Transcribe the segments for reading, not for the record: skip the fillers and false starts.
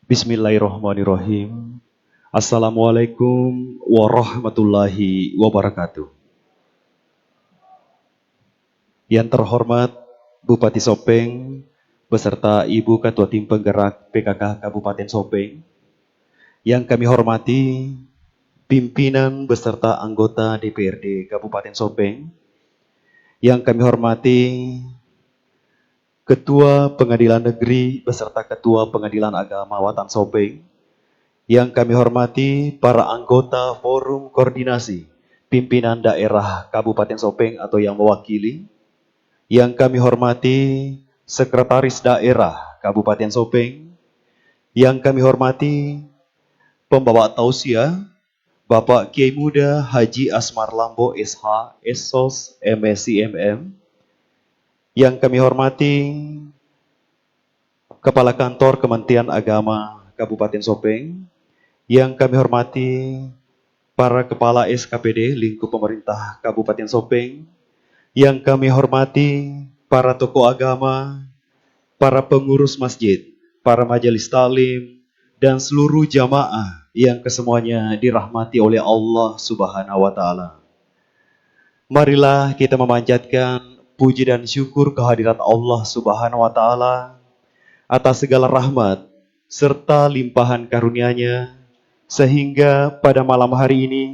Bismillahirrahmanirrahim. Assalamualaikum warahmatullahi wabarakatuh. Yang terhormat Bupati Sopeng beserta Ibu Ketua Tim Penggerak PKK Kabupaten Sopeng. Yang kami hormati pimpinan beserta anggota DPRD Kabupaten Sopeng. Yang kami hormati Ketua Pengadilan Negeri beserta Ketua Pengadilan Agama Watan Sopeng. Yang kami hormati para anggota Forum Koordinasi Pimpinan Daerah Kabupaten Sopeng atau yang mewakili. Yang kami hormati Sekretaris Daerah Kabupaten Sopeng. Yang kami hormati pembawa tausiah Bapak Kiai Muda Haji Asmar Lambo SH, SOS, MSc, MM. Yang kami hormati Kepala Kantor Kementerian Agama Kabupaten Sopeng. Yang kami hormati para Kepala SKPD lingkup pemerintah Kabupaten Sopeng. Yang kami hormati para tokoh agama, para pengurus masjid, para majelis talim, dan seluruh jamaah yang kesemuanya dirahmati oleh Allah Subhanahu wa Ta'ala. Marilah kita memanjatkan puji dan syukur kehadirat Allah Subhanahu wa Ta'ala atas segala rahmat serta limpahan karunia-Nya, sehingga pada malam hari ini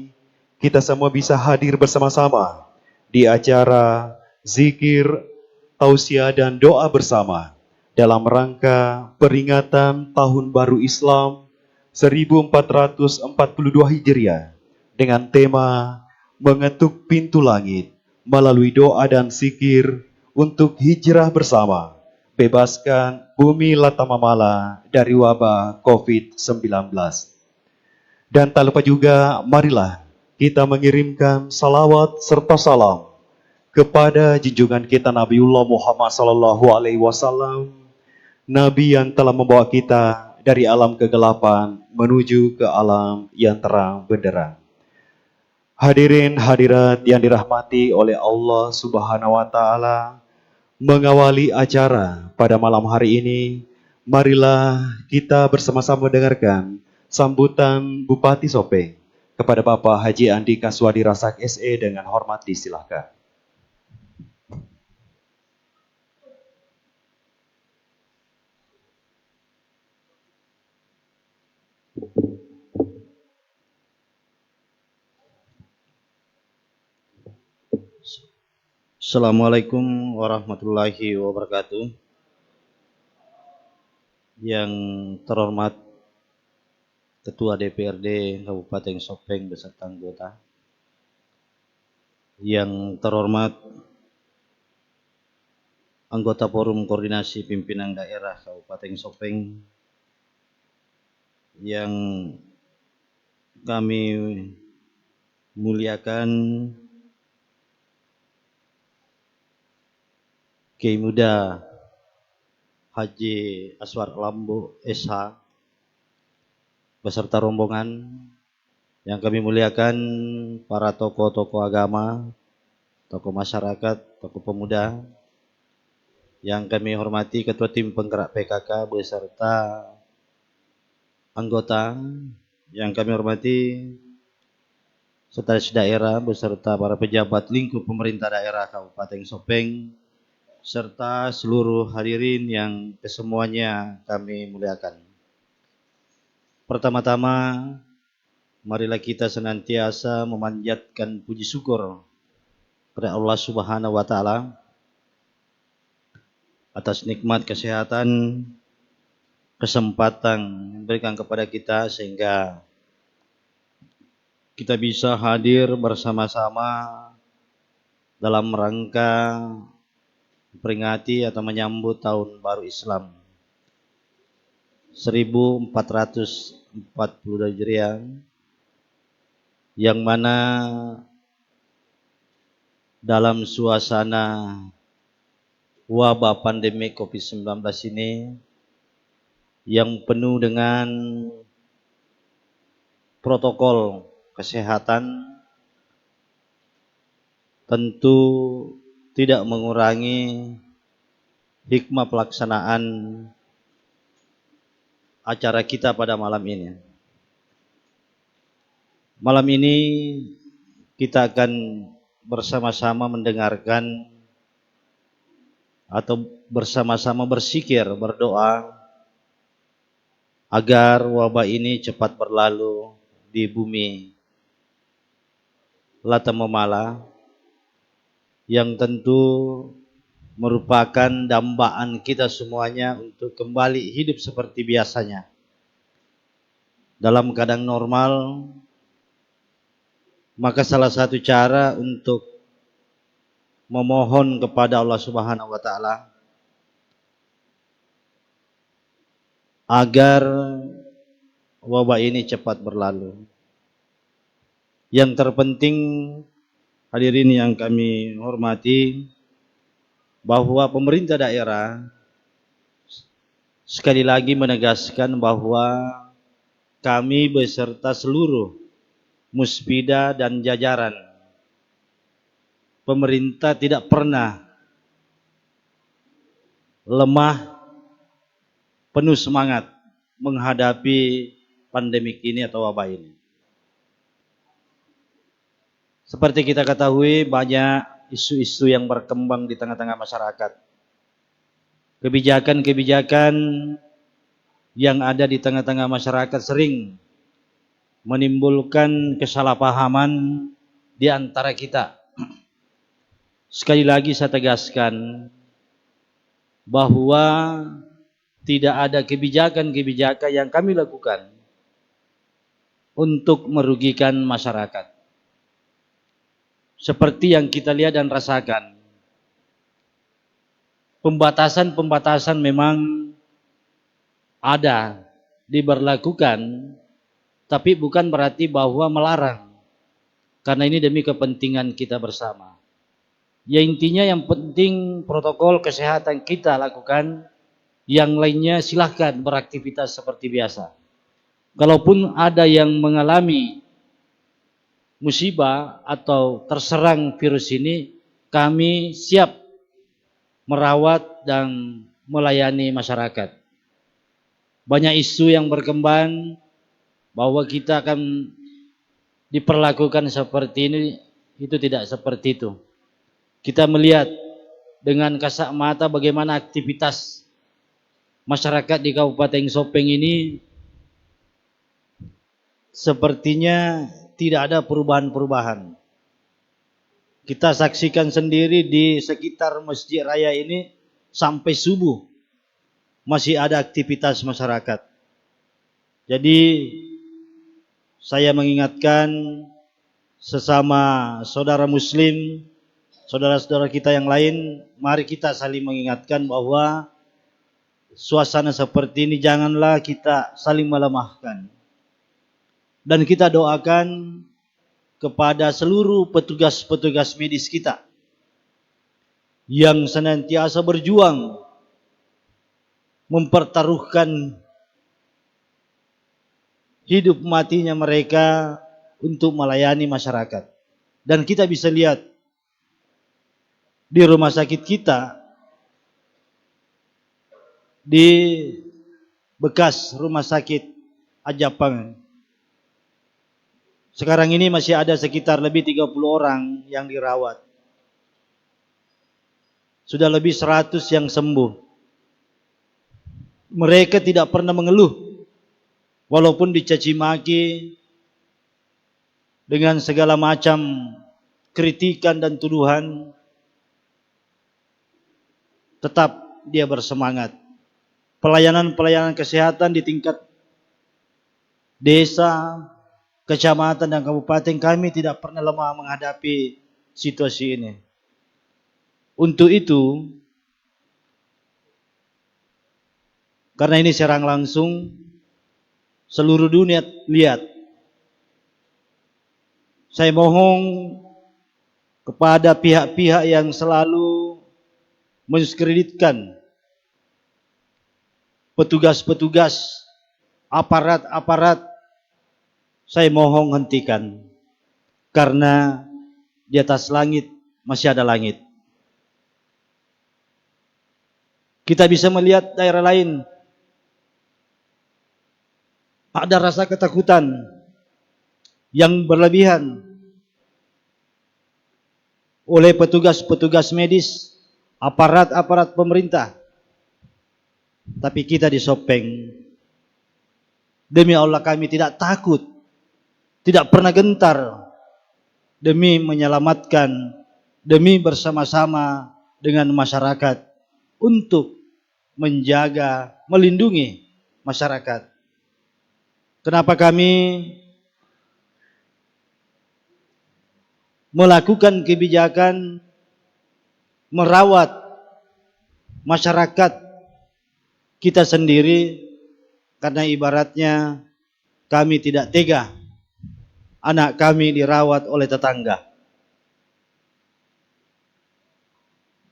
kita semua bisa hadir bersama-sama di acara zikir, tausiah dan doa bersama dalam rangka peringatan Tahun Baru Islam 1442 Hijriah dengan tema mengetuk pintu langit melalui doa dan zikir untuk hijrah bersama, bebaskan bumi Latamamala dari wabah COVID-19. Dan tak lupa juga, marilah kita mengirimkan salawat serta salam kepada junjungan kita Nabiullah Muhammad SAW, Nabi yang telah membawa kita dari alam kegelapan menuju ke alam yang terang benderang. Hadirin hadirat yang dirahmati oleh Allah Subhanahu wa Ta'ala, mengawali acara pada malam hari ini, marilah kita bersama-sama mendengarkan sambutan Bupati Sopeng kepada Bapak Haji Andika Swadi Rasak SE dengan hormat disilahkan. Assalamualaikum warahmatullahi wabarakatuh. Yang terhormat Ketua DPRD Kabupaten Sopeng beserta anggota. Yang terhormat anggota Forum Koordinasi Pimpinan Daerah Kabupaten Sopeng. Yang kami muliakan Kiai Muda Haji Aswar Lambo SH beserta rombongan. Yang kami muliakan para tokoh-tokoh agama, tokoh masyarakat, tokoh pemuda. Yang kami hormati Ketua Tim Penggerak PKK beserta anggota. Yang kami hormati Sekretaris Daerah beserta para pejabat lingkup pemerintah daerah Kabupaten Sopeng, serta seluruh hadirin yang kesemuanya kami muliakan. Pertama-tama, marilah kita senantiasa memanjatkan puji syukur kepada Allah Subhanahu wa Ta'ala atas nikmat kesehatan, kesempatan yang diberikan kepada kita sehingga kita bisa hadir bersama-sama dalam rangka memperingati atau menyambut Tahun Baru Islam 1442 Hijriah, yang mana dalam suasana wabah pandemi COVID-19 ini yang penuh dengan protokol kesehatan, tentu tidak mengurangi hikmah pelaksanaan acara kita pada malam ini. Malam ini kita akan bersama-sama mendengarkan atau bersama-sama berzikir, berdoa agar wabah ini cepat berlalu di bumi Latamomala, yang tentu merupakan dambaan kita semuanya untuk kembali hidup seperti biasanya. Dalam keadaan normal, maka salah satu cara untuk memohon kepada Allah Subhanahu wa taala agar wabah ini cepat berlalu. Yang terpenting, hadirin yang kami hormati, bahwa pemerintah daerah sekali lagi menegaskan bahwa kami beserta seluruh Muspida dan jajaran pemerintah tidak pernah lemah, penuh semangat menghadapi pandemik ini atau wabah ini. Seperti kita ketahui, banyak isu-isu yang berkembang di tengah-tengah masyarakat. Kebijakan-kebijakan yang ada di tengah-tengah masyarakat sering menimbulkan kesalahpahaman di antara kita. Sekali lagi saya tegaskan bahwa tidak ada kebijakan-kebijakan yang kami lakukan untuk merugikan masyarakat. Seperti yang kita lihat dan rasakan, pembatasan-pembatasan memang ada, diberlakukan, tapi bukan berarti bahwa melarang, karena ini demi kepentingan kita bersama. Ya intinya yang penting protokol kesehatan kita lakukan, yang lainnya silahkan beraktivitas seperti biasa. Kalaupun ada yang mengalami musibah atau terserang virus ini, kami siap merawat dan melayani masyarakat. Banyak isu yang berkembang bahwa kita akan diperlakukan seperti ini, itu tidak seperti itu. Kita melihat dengan kasat mata bagaimana aktivitas masyarakat di Kabupaten Sopeng ini sepertinya tidak ada perubahan-perubahan. Kita saksikan sendiri di sekitar Masjid Raya ini sampai subuh masih ada aktivitas masyarakat. Jadi saya mengingatkan sesama saudara muslim, saudara-saudara kita yang lain, mari kita saling mengingatkan bahwa suasana seperti ini janganlah kita saling melemahkan. Dan kita doakan kepada seluruh petugas-petugas medis kita yang senantiasa berjuang mempertaruhkan hidup matinya mereka untuk melayani masyarakat. Dan kita bisa lihat di rumah sakit kita, di bekas rumah sakit Ajapang, sekarang ini masih ada sekitar lebih 30 orang yang dirawat. Sudah lebih 100 yang sembuh. Mereka tidak pernah mengeluh, walaupun dicaci maki dengan segala macam kritikan dan tuduhan, tetap dia bersemangat. Pelayanan-pelayanan kesehatan di tingkat desa, kecamatan dan kabupaten kami tidak pernah lemah menghadapi situasi ini. Untuk itu, karena ini serang langsung, seluruh dunia lihat. Saya mohon kepada pihak-pihak yang selalu mendiskreditkan petugas-petugas, aparat-aparat, saya mohon hentikan. Karena di atas langit masih ada langit. Kita bisa melihat daerah lain ada rasa ketakutan yang berlebihan oleh petugas-petugas medis, aparat-aparat pemerintah. Tapi kita di Sopeng, demi Allah kami tidak takut, tidak pernah gentar demi menyelamatkan, demi bersama-sama dengan masyarakat untuk menjaga, melindungi masyarakat. Kenapa kami melakukan kebijakan merawat masyarakat kita sendiri? Karena ibaratnya kami tidak tega anak kami dirawat oleh tetangga.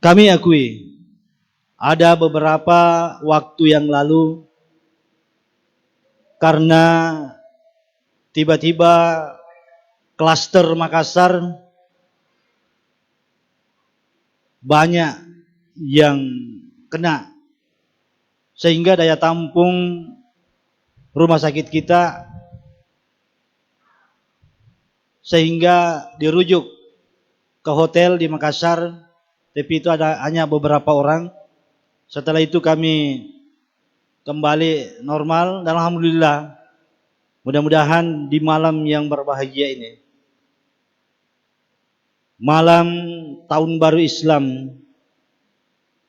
Kami akui ada beberapa waktu yang lalu karena tiba-tiba klaster Makassar banyak yang kena, sehingga daya tampung rumah sakit kita sehingga dirujuk ke hotel di Makassar, tapi itu ada hanya beberapa orang. Setelah itu kami kembali normal dan alhamdulillah, mudah-mudahan di malam yang berbahagia ini, malam tahun baru Islam,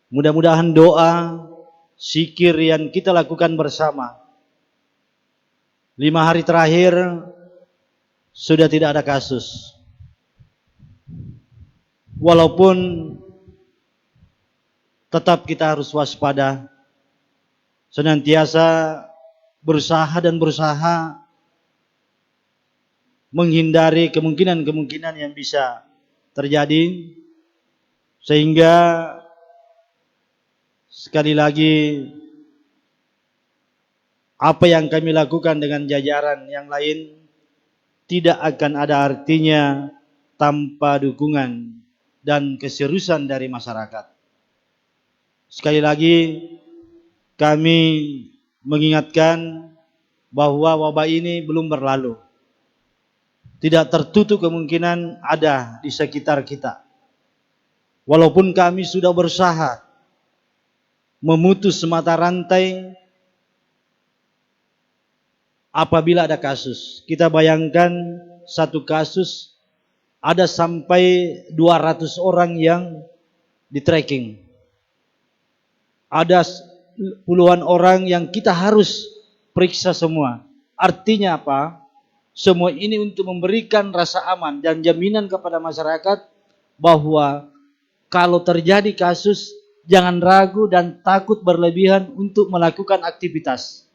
mudah-mudahan doa, zikir yang kita lakukan bersama 5 hari terakhir sudah tidak ada kasus. Walaupun tetap kita harus waspada, senantiasa berusaha menghindari kemungkinan-kemungkinan yang bisa terjadi, sehingga sekali lagi apa yang kami lakukan dengan jajaran yang lain tidak akan ada artinya tanpa dukungan dan keseriusan dari masyarakat. Sekali lagi kami mengingatkan bahwa wabah ini belum berlalu. Tidak tertutup kemungkinan ada di sekitar kita. Walaupun kami sudah berusaha memutus mata rantai apabila ada kasus. Kita bayangkan satu kasus ada sampai 200 orang yang di tracking. Ada puluhan orang yang kita harus periksa semua. Artinya apa? Semua ini untuk memberikan rasa aman dan jaminan kepada masyarakat bahwa kalau terjadi kasus, jangan ragu dan takut berlebihan untuk melakukan aktivitas.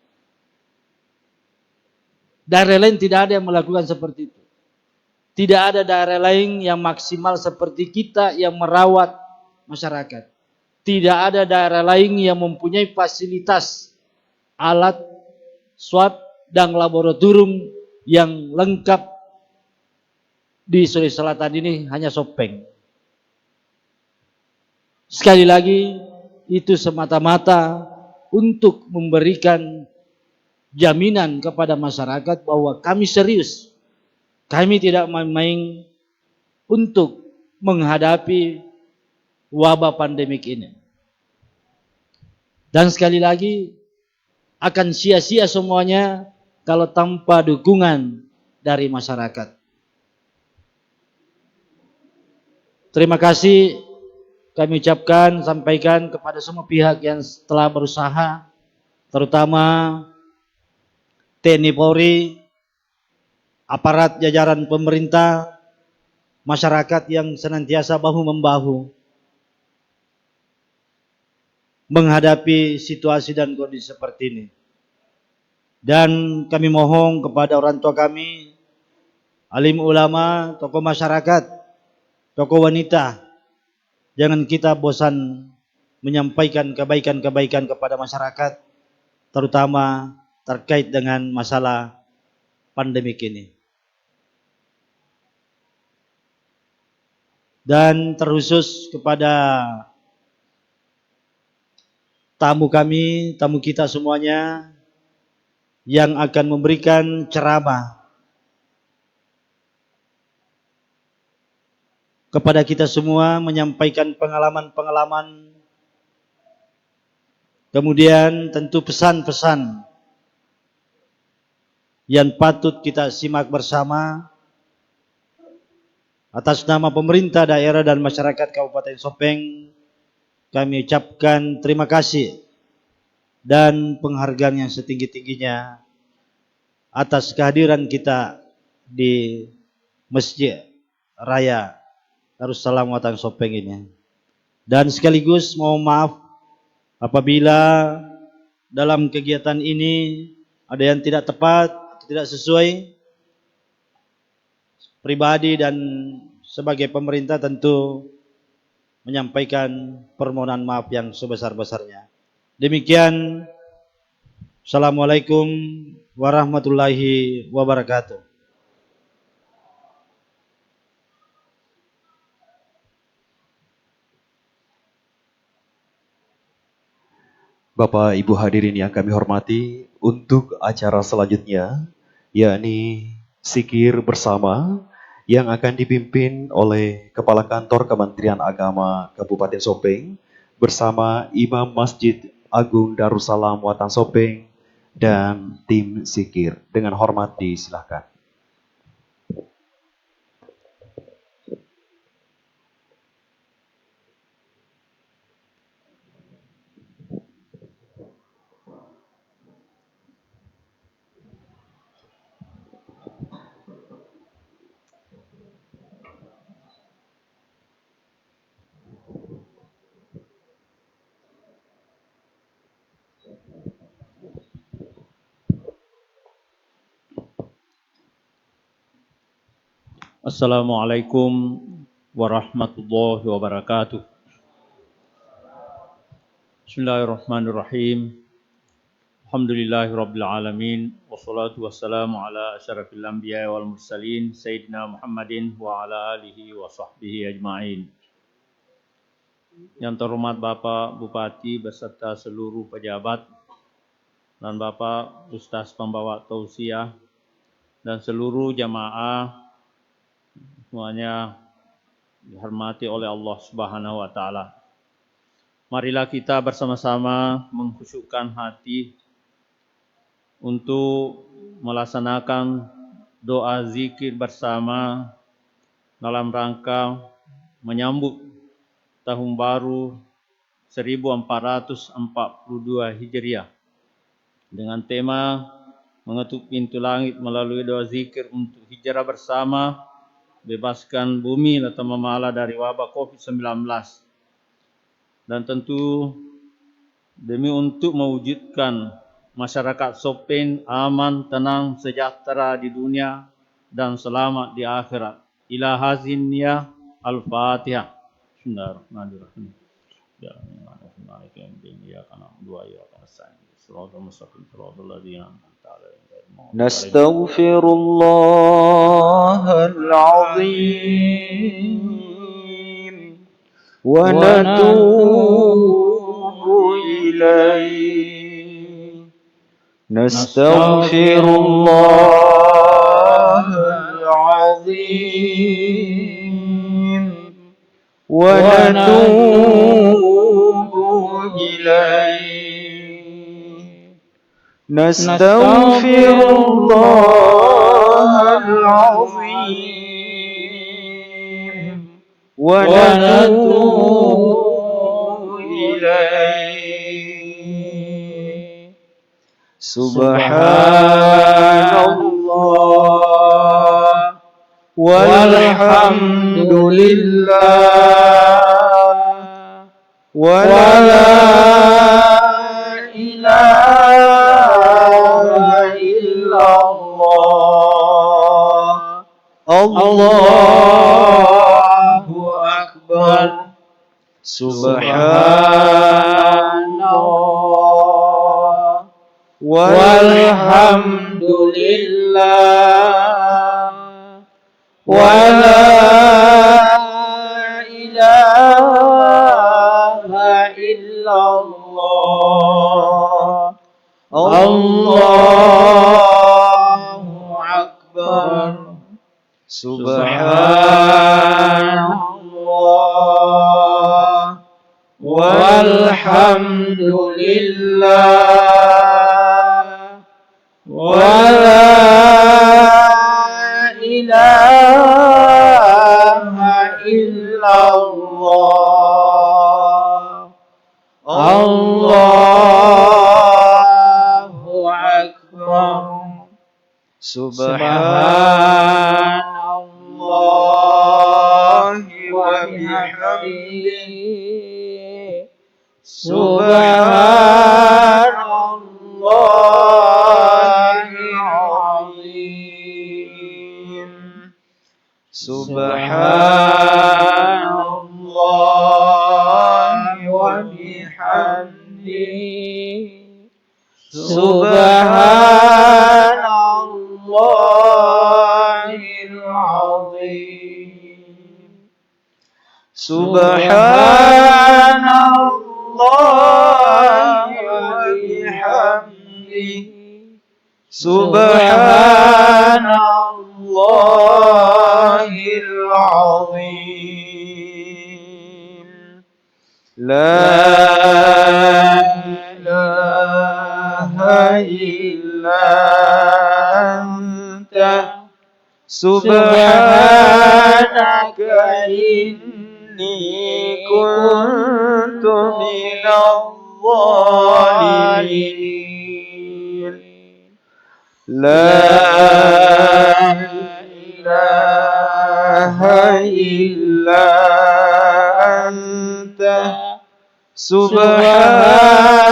Daerah lain tidak ada yang melakukan seperti itu. Tidak ada daerah lain yang maksimal seperti kita yang merawat masyarakat. Tidak ada daerah lain yang mempunyai fasilitas alat swab dan laboratorium yang lengkap di Sulawesi Selatan ini, hanya Sopeng. Sekali lagi, itu semata-mata untuk memberikan jaminan kepada masyarakat bahwa kami serius. Kami tidak main-main untuk menghadapi wabah pandemik ini. Dan sekali lagi, akan sia-sia semuanya kalau tanpa dukungan dari masyarakat. Terima kasih kami ucapkan, sampaikan kepada semua pihak yang telah berusaha, terutama TNI Polri, aparat jajaran pemerintah, masyarakat yang senantiasa bahu-membahu menghadapi situasi dan kondisi seperti ini. Dan kami mohon kepada orang tua kami, alim ulama, tokoh masyarakat, tokoh wanita, jangan kita bosan menyampaikan kebaikan-kebaikan kepada masyarakat, terutama terkait dengan masalah pandemik ini. Dan terkhusus kepada tamu kami, tamu kita semuanya, yang akan memberikan ceramah kepada kita semua, menyampaikan pengalaman-pengalaman, kemudian tentu pesan-pesan yang patut kita simak bersama. Atas nama pemerintah daerah dan masyarakat Kabupaten Sopeng, kami ucapkan terima kasih dan penghargaan yang setinggi-tingginya atas kehadiran kita di Masjid Raya Darussalam Watan Sopeng ini. Dan sekaligus mohon maaf apabila dalam kegiatan ini ada yang tidak tepat, tidak sesuai. Pribadi dan sebagai pemerintah tentu menyampaikan permohonan maaf yang sebesar-besarnya. Demikian, Assalamualaikum warahmatullahi wabarakatuh. Bapak Ibu hadirin yang kami hormati, untuk acara selanjutnya yakni Zikir bersama yang akan dipimpin oleh Kepala Kantor Kementerian Agama Kabupaten Sopeng bersama Imam Masjid Agung Darussalam Watan Sopeng dan tim zikir. Dengan hormat disilakan. Assalamualaikum warahmatullahi wabarakatuh. Bismillahirrahmanirrahim. Alhamdulillahirabbil alamin wassalatu wassalamu ala asyrafil anbiya'i wal mursalin sayyidina Muhammadin wa ala alihi wa sahbihi ajmain. Yang terhormat Bapak Bupati beserta seluruh pejabat dan Bapak Ustaz pembawa tausiah dan seluruh jamaah semuanya dihormati oleh Allah Subhanahu wa taala. Marilah kita bersama-sama mengkhusyukkan hati untuk melaksanakan doa zikir bersama dalam rangka menyambut tahun baru 1442 Hijriah dengan tema mengetuk pintu langit melalui doa zikir untuk hijrah bersama, bebaskan bumi atau memala dari wabah COVID-19. Dan tentu demi untuk mewujudkan masyarakat Sopeng aman, tenang, sejahtera di dunia dan selamat di akhirat. Ila hazin ya Al-Fatihah. Bismillahirrahmanirrahim. Ya نستغفر الله العظيم ونتوب إليه نستغفر الله العظيم ونتوب إليه نستغفر الله العظيم ونتوب إليه سبحان الله والحمد لله ولا Allahu Akbar. Subhanallah walhamdulillah wala ilaha illallah. Allah والحمد لله ولا إله إلا الله الله أكبر سبحان الله وبحمده سبحان الله العظيم سبحان الله وبحمده سبحان الله العظيم سبحان الله وبحمده سبحان الله العظيم لا إله إلا أنت سبحانك إني كنت من الظالمين لا إله إلا أنت سبحانك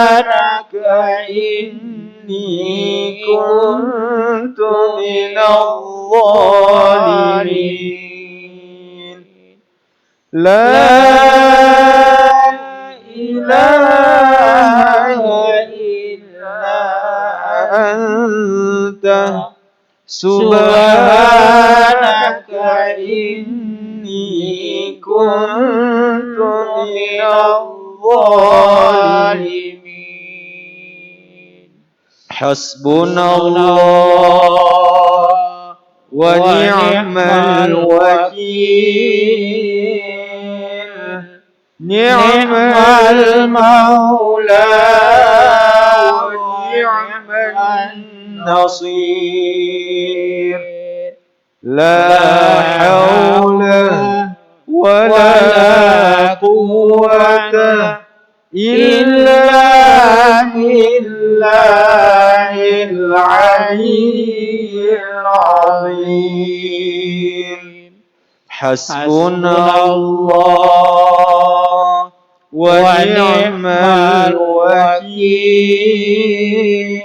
إني كنت من الظالمين لا إله إلا أنت سبحانك إني كنت من الظالمين حسبنا الله ونعم الوكيل نعم المولى ونعم النصير لا حول ولا قوة إلا بالله العلي العظيم حسبنا الله ونعم الوكيل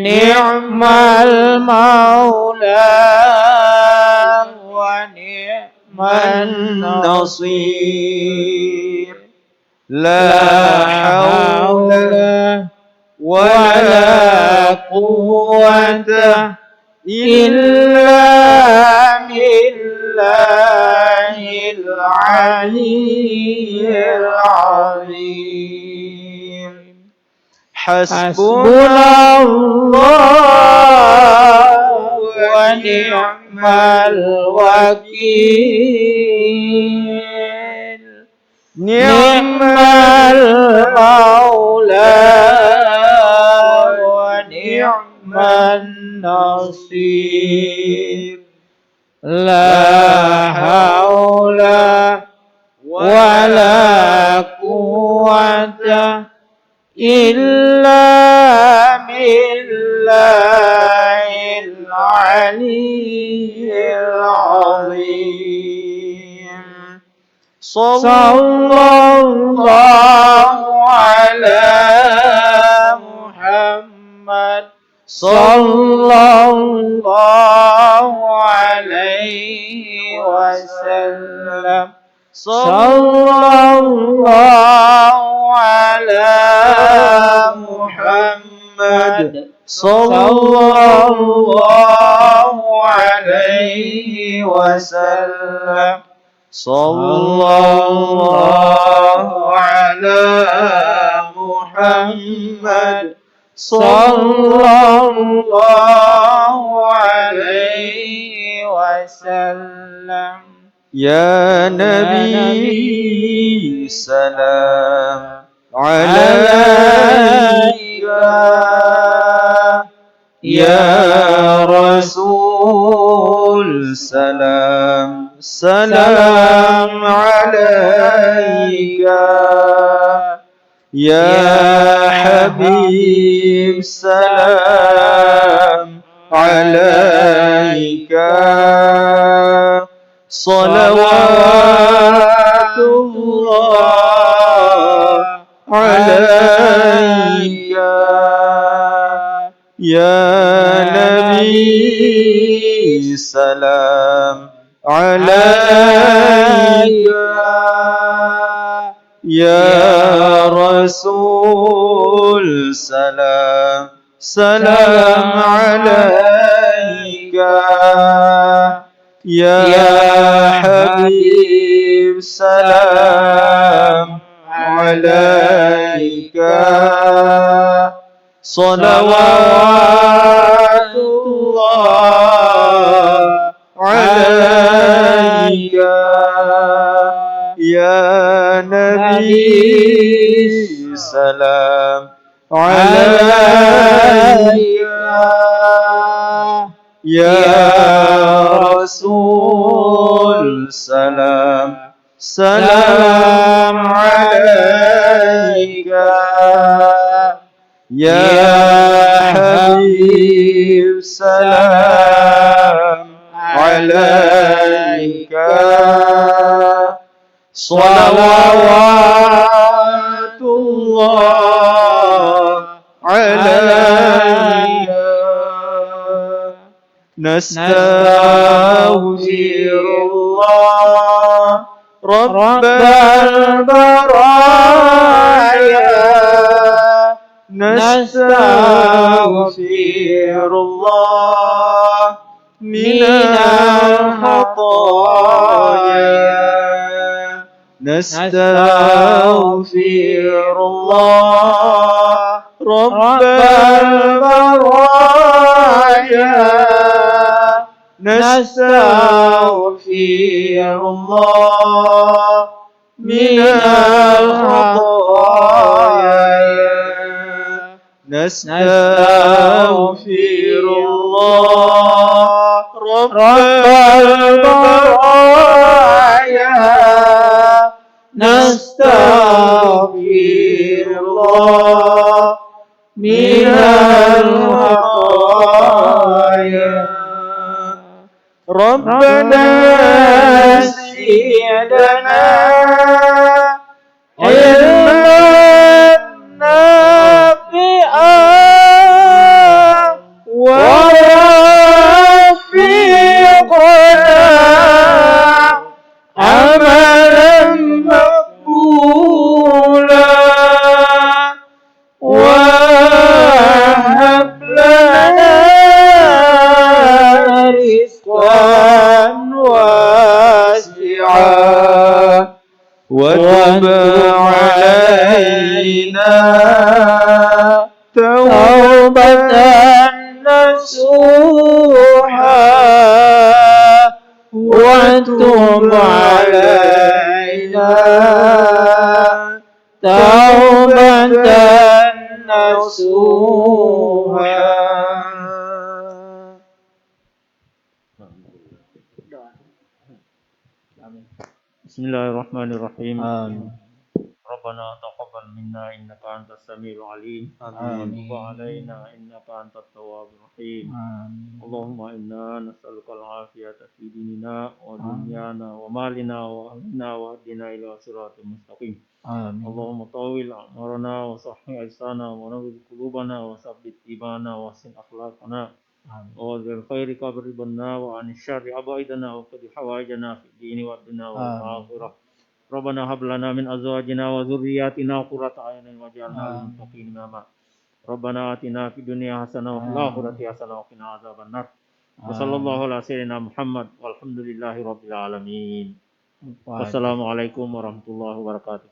نعم المولى ونعم النصير لا حول ولا قوة إلا بالله العلي العظيم حسبنا الله ونعم الوكيل نعم المولى ونعم النصير لا حول ولا قوة إلا بالله العلي العظيم صلى الله على محمد صلى الله عليه وسلم صلى الله على محمد صلى الله عليه وسلم صلى الله على محمد صلى الله عليه وسلم يا نبي سلام عليك يا رسول سلام سلام عليك يا حبيب سلام عليك صلوات الله عليك يا نبي سلام عليك يا رسول سلام سلام عليك يا حبيب سلام عليك صلوات الله عليك يا نبي سلام عليك يا رسول سلام سلام عليك يا حبيب سلام عليك صلوات الله عليك نستغفر الله رب البرايا نستغفر الله من الخطايا نستغفر الله رب البرايا نستغفر الله من الخطايا نستغفر الله رب البرايا نستغفر الله من الخطايا ربنا زدنا علما نافعا ووفقنا عملا مقبولا وهب لنا رزقا واسعا وتب علينا توبة نصوحا وتب علينا توبة نصوحا. بسم الله الرحمن الرحيم. Amin. ربنا تقبل منا إنك أنت السميع العليم. وتب علينا إنك أنت التواب الرحيم. اللهم إنا نسألك العافية في ديننا ودنيانا ومالنا وأهلنا واهدنا إلى صراط مستقيم. اللهم طول أعمارنا وصحح أجسادنا ونور قلوبنا وثبت إيماننا وحسن أخلاقنا وذل الخير قبرنا وعن الشر أبعدنا وقضي حوائجنا في الدين والدنيا والآخرة. ربنا هب لنا من أزواجنا وذرياتنا قرة أعين واجعلنا للمتقين إماما. ربنا آتنا في الدنيا حسنة وفي الآخرة حسنة وقنا عذاب النار. وصلى الله على سيدنا محمد والحمد لله رب العالمين. والسلام عليكم ورحمة الله وبركاته.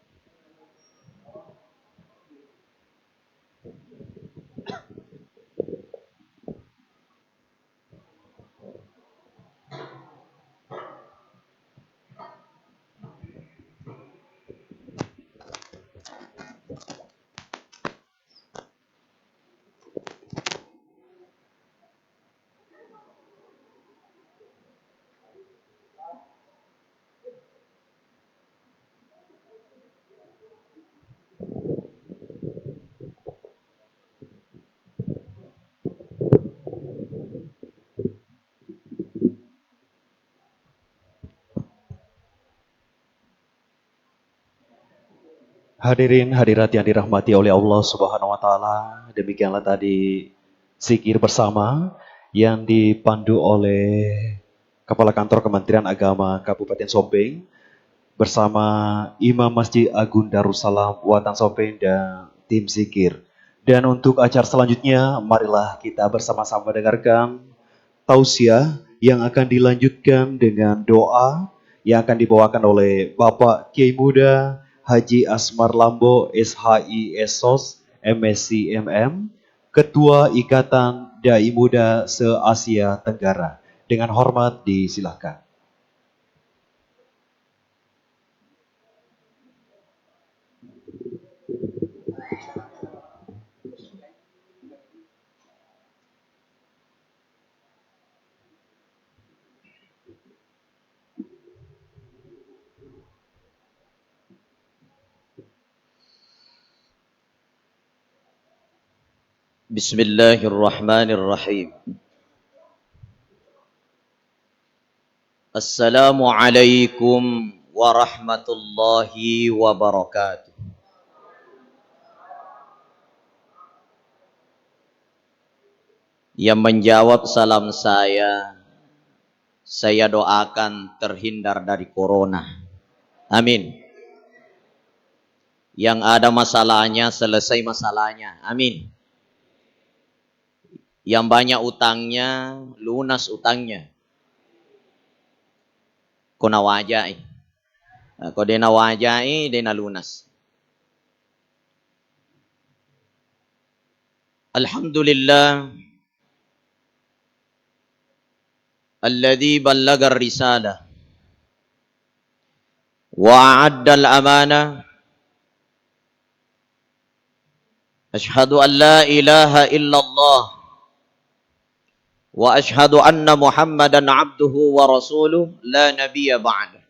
Hadirin hadirat yang dirahmati oleh Allah Subhanahu wa taala, demikianlah tadi zikir bersama yang dipandu oleh Kepala Kantor Kementerian Agama Kabupaten Sopeng bersama Imam Masjid Agung Darussalam Watan Sopeng dan tim zikir. Dan untuk acara selanjutnya, marilah kita bersama-sama mendengarkan tausiah yang akan dilanjutkan dengan doa yang akan dibawakan oleh Bapak Kiai Muda Haji Asmar Lambo SHI SOS MSc MM, Ketua Ikatan Dai Muda se-Asia Tenggara. Dengan hormat disilahkan. Bismillahirrahmanirrahim. Assalamualaikum warahmatullahi wabarakatuh. Yang menjawab salam saya doakan terhindar dari corona. Amin. Yang ada masalahnya selesai masalahnya. Amin. Yang banyak utangnya, lunas utangnya. Kona wajai. Kau dena wajai, dena lunas. Alhamdulillah. Alladhi ballagar risalah. Wa'addal amanah. Ashhadu an la ilaha illallah. وأشهد أن محمدا عبده ورسوله لا نبي بعده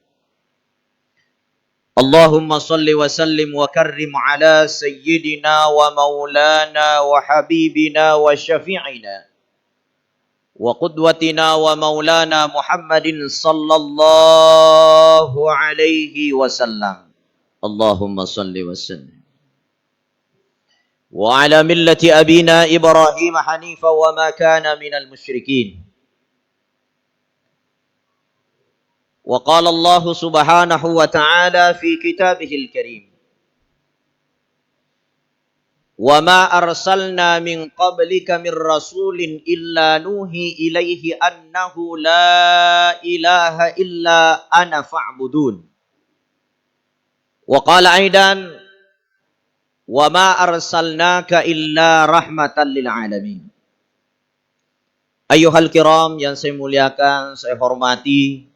اللهم صل وسلم وكرم على سيدنا ومولانا وحبيبنا وشفيعنا وقدوتنا ومولانا محمد صلى الله عليه وسلم اللهم صل وسلم وعلى ملة أبينا إبراهيم حنيفا وما كان من المشركين وقال الله سبحانه وتعالى في كتابه الكريم وما أرسلنا من قبلك من رسول إلا نوحي إليه أنه لا إله إلا أنا فاعبدون وقال أيضا wa ma arsalnaka illa rahmatan lil alamin. Ayyuhal kiram yang saya muliakan, saya hormati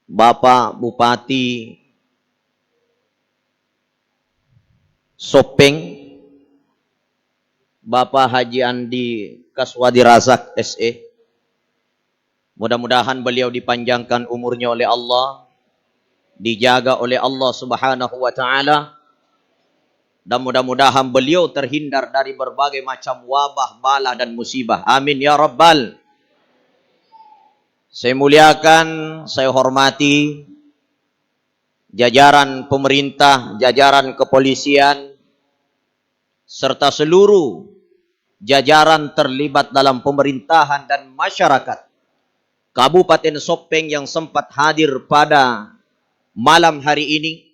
Bapak Bupati Sopeng, Bapak Haji Andi Kaswadi Razak SE. Mudah-mudahan beliau dipanjangkan umurnya oleh Allah, dijaga oleh Allah Subhanahu wa taala. Dan mudah-mudahan beliau terhindar dari berbagai macam wabah, bala dan musibah. Amin ya Rabbal. Saya muliakan, saya hormati jajaran pemerintah, jajaran kepolisian, serta seluruh jajaran terlibat dalam pemerintahan dan masyarakat Kabupaten Sopeng yang sempat hadir pada malam hari ini.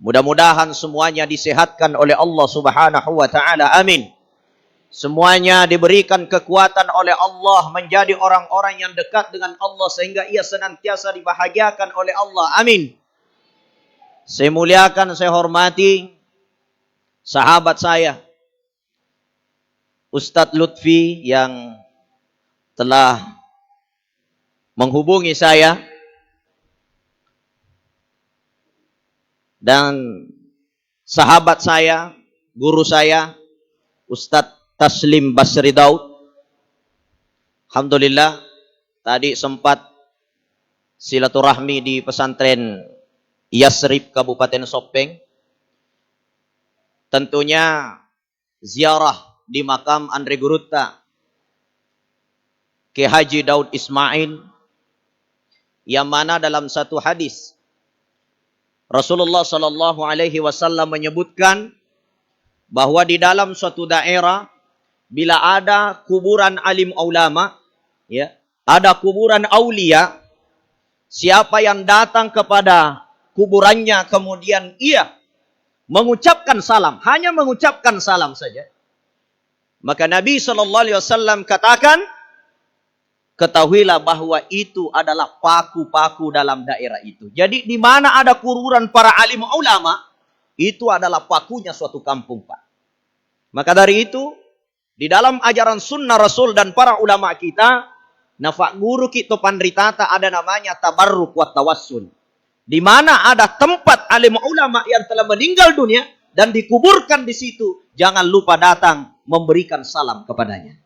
Mudah-mudahan semuanya disehatkan oleh Allah Subhanahu wa taala. Amin. Semuanya diberikan kekuatan oleh Allah menjadi orang-orang yang dekat dengan Allah sehingga ia senantiasa dibahagiakan oleh Allah. Amin. Saya muliakan, saya hormati sahabat saya Ustadz Lutfi yang telah menghubungi saya. Dan sahabat saya, guru saya, Ustadz Taslim Basri Daud. Alhamdulillah, tadi sempat silaturahmi di pesantren Yasrib Kabupaten Sopeng. Tentunya ziarah di makam Andre Gurutta, Ki Haji Daud Ismail, yang mana dalam satu hadis Rasulullah Shallallahu Alaihi Wasallam menyebutkan bahwa di dalam suatu daerah bila ada kuburan alim ulama, ya, ada kuburan aulia, siapa yang datang kepada kuburannya kemudian ia mengucapkan salam, hanya mengucapkan salam saja, maka Nabi Shallallahu Alaihi Wasallam katakan, ketahuilah bahwa itu adalah paku-paku dalam daerah itu. Jadi di mana ada kuburan para alim ulama, itu adalah pakunya suatu kampung, Pak. Maka dari itu, di dalam ajaran sunnah Rasul dan para ulama kita, nafak guru kita pandritata ada namanya tabarruk wa tawassul. Di mana ada tempat alim ulama yang telah meninggal dunia dan dikuburkan di situ, jangan lupa datang memberikan salam kepadanya.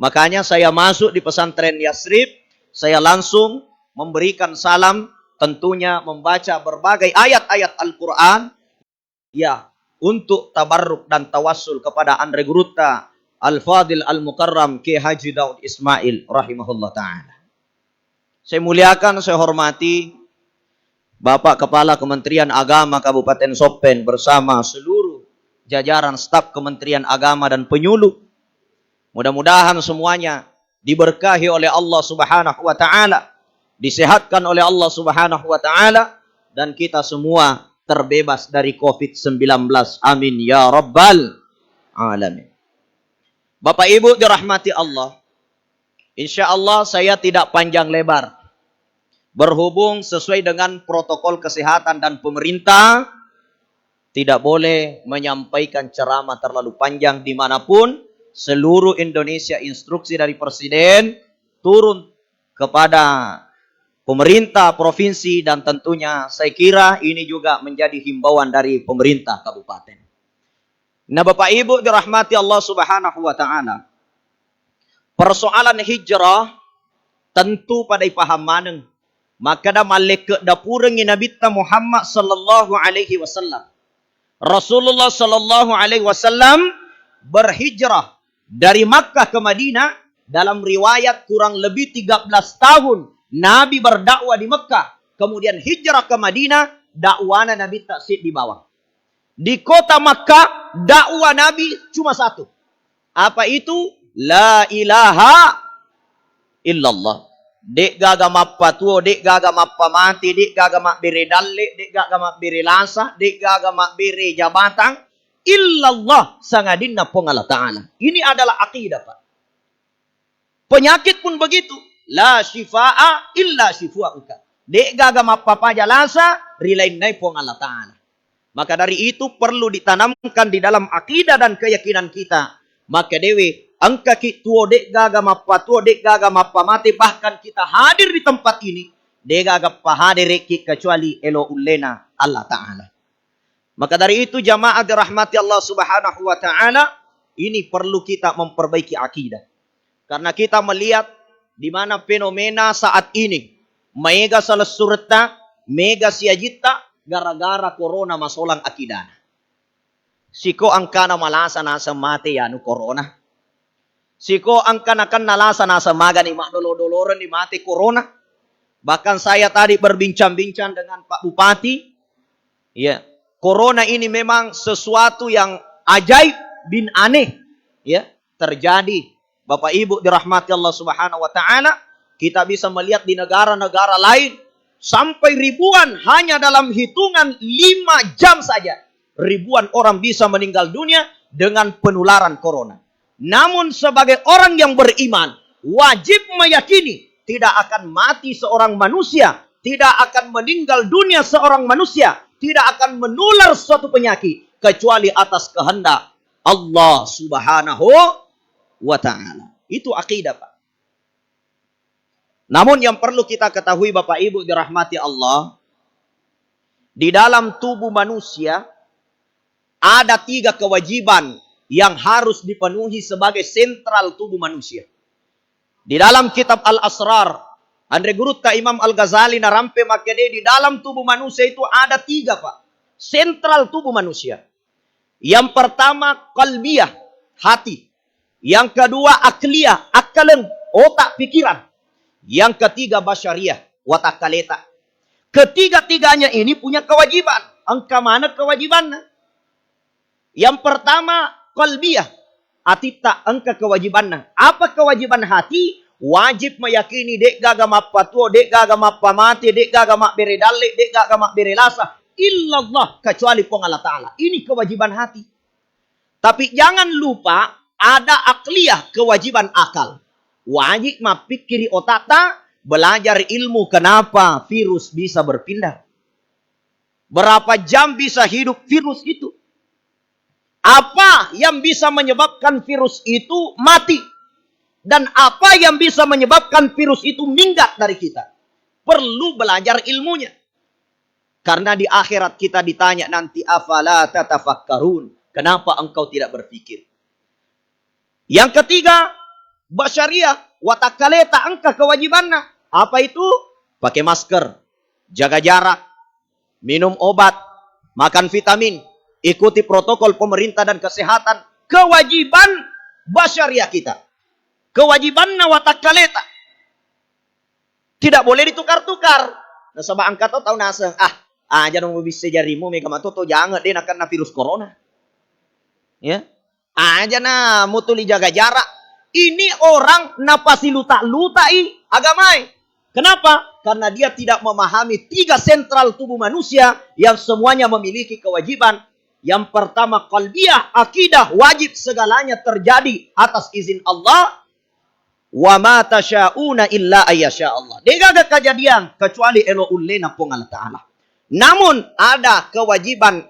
Makanya saya masuk di pesantren Yasrib, saya langsung memberikan salam, tentunya membaca berbagai ayat-ayat Al-Quran, ya, untuk tabarruk dan tawassul kepada Andre Guruta Al-Fadil Al-Mukarram Ki Haji Daud Ismail rahimahullah ta'ala. Saya muliakan, saya hormati Bapak Kepala Kementerian Agama Kabupaten Sopeng bersama seluruh jajaran staf Kementerian Agama dan penyuluh. Mudah-mudahan semuanya diberkahi oleh Allah Subhanahu wa taala, disehatkan oleh Allah Subhanahu wa taala, dan kita semua terbebas dari COVID-19. Amin ya rabbal alamin. Bapak Ibu dirahmati Allah, insya Allah saya tidak panjang lebar. Berhubung sesuai dengan protokol kesehatan dan pemerintah, tidak boleh menyampaikan ceramah terlalu panjang dimanapun. Seluruh Indonesia instruksi dari Presiden turun kepada pemerintah provinsi, dan tentunya saya kira ini juga menjadi himbauan dari pemerintah kabupaten. Nah Bapak Ibu dirahmati Allah Subhanahu wa taala, persoalan hijrah tentu pada pahaman maka da malek dapureng Nabi Muhammad sallallahu alaihi wasallam. Rasulullah sallallahu alaihi wasallam berhijrah dari Makkah ke Madinah, dalam riwayat kurang lebih 13 tahun Nabi berdakwah di Makkah, kemudian hijrah ke Madinah, dakwahnya Nabi taksid di bawah. Di kota Makkah, dakwah Nabi cuma satu. Apa itu? La ilaha illallah. Dek gaga mappa tuo, dek gaga mappa mati, dek gaga mak bere dalle, dek gaga mak bere lasa, dek gaga mak bere jabatan, illallah sangadinna pong Allah Ta'ala. Ini adalah akidah, Pak. Penyakit pun begitu. La shifa'a illa shifu'uka. Dek gaga mapapa jalasa, rilain nai pong Allah Ta'ala. Maka dari itu perlu ditanamkan di dalam akidah dan keyakinan kita. Maka dewe, angka ki tuo dek gaga mappa tuo, dek gaga mappa mati, bahkan kita hadir di tempat ini, dek gaga pahadir ki kecuali elo ulena Allah Ta'ala. Maka dari itu jamaah dirahmati Allah Subhanahu wa taala, ini perlu kita memperbaiki akidah. Karena kita melihat di mana fenomena saat ini, mega salasurta, mega siajita gara-gara corona masolang akidah. Siko angkana malasa nasa mati ya nu corona. Siko angkana kan nalasa nasa maga ni makdolo-doloran ni mati corona. Bahkan saya tadi berbincang-bincang dengan Pak Bupati, ya. Corona ini memang sesuatu yang ajaib bin aneh, ya, terjadi. Bapak Ibu dirahmati Allah Subhanahu wa taala, kita bisa melihat di negara-negara lain sampai ribuan hanya dalam hitungan 5 jam saja. Ribuan orang bisa meninggal dunia dengan penularan corona. Namun sebagai orang yang beriman, wajib meyakini tidak akan mati seorang manusia, tidak akan meninggal dunia seorang manusia, tidak akan menular suatu penyakit kecuali atas kehendak Allah Subhanahu wa taala. Itu akidah, Pak. Namun yang perlu kita ketahui Bapak Ibu dirahmati Allah, di dalam tubuh manusia ada 3 kewajiban yang harus dipenuhi sebagai sentral tubuh manusia. Di dalam kitab Al-Asrar, Andre Guruta Imam Al-Ghazali narampe makanya di dalam tubuh manusia itu ada 3, Pak. Sentral tubuh manusia. Yang pertama qalbiyah, hati. Yang kedua akliyah, akalan, otak pikiran. Yang ketiga basyariyah, watak kaleta. Ketiga-tiganya ini punya kewajiban. Engkau mana kewajibannya? Yang pertama, qalbiyah. Hati tak engkau kewajibannya. Apa kewajiban hati? Wajib meyakini dek gaga mappa tua, dek gaga mappa mati, dek gaga mak bere dalle, dek gaga mak bere lasa. Illallah, kecuali pun Allah Ta'ala. Ini kewajiban hati. Tapi jangan lupa, ada akliyah, kewajiban akal. Wajib mapikiri otak tak, belajar ilmu kenapa virus bisa berpindah. Berapa jam bisa hidup virus itu? Apa yang bisa menyebabkan virus itu mati? Dan apa yang bisa menyebabkan virus itu minggat dari kita? Perlu belajar ilmunya. Karena di akhirat kita ditanya nanti, afala tatafakkarun. Kenapa engkau tidak berpikir? Yang ketiga, basyariah. Watakaleta engkau kewajibannya. Apa itu? Pakai masker. Jaga jarak. Minum obat. Makan vitamin. Ikuti protokol pemerintah dan kesehatan. Kewajiban basyariah kita. Kewajibannya watakaleta. Tidak boleh ditukar-tukar. Nah, sama angkat tahu nasa. Jangan bisa jarimu mega matoto jangan deh karena virus corona. Ya. Jangan mutuli jaga jarak. Ini orang napasi luta-lutai agamai. Kenapa? Karena dia tidak memahami 3 sentral tubuh manusia yang semuanya memiliki kewajiban. Yang pertama qalbiyah, akidah, wajib segalanya terjadi atas izin Allah. Wa ma tasyauna illa ayyasha Allah. Dia gak kejadian kecuali elo ulena pun Allah Ta'ala. Namun ada kewajiban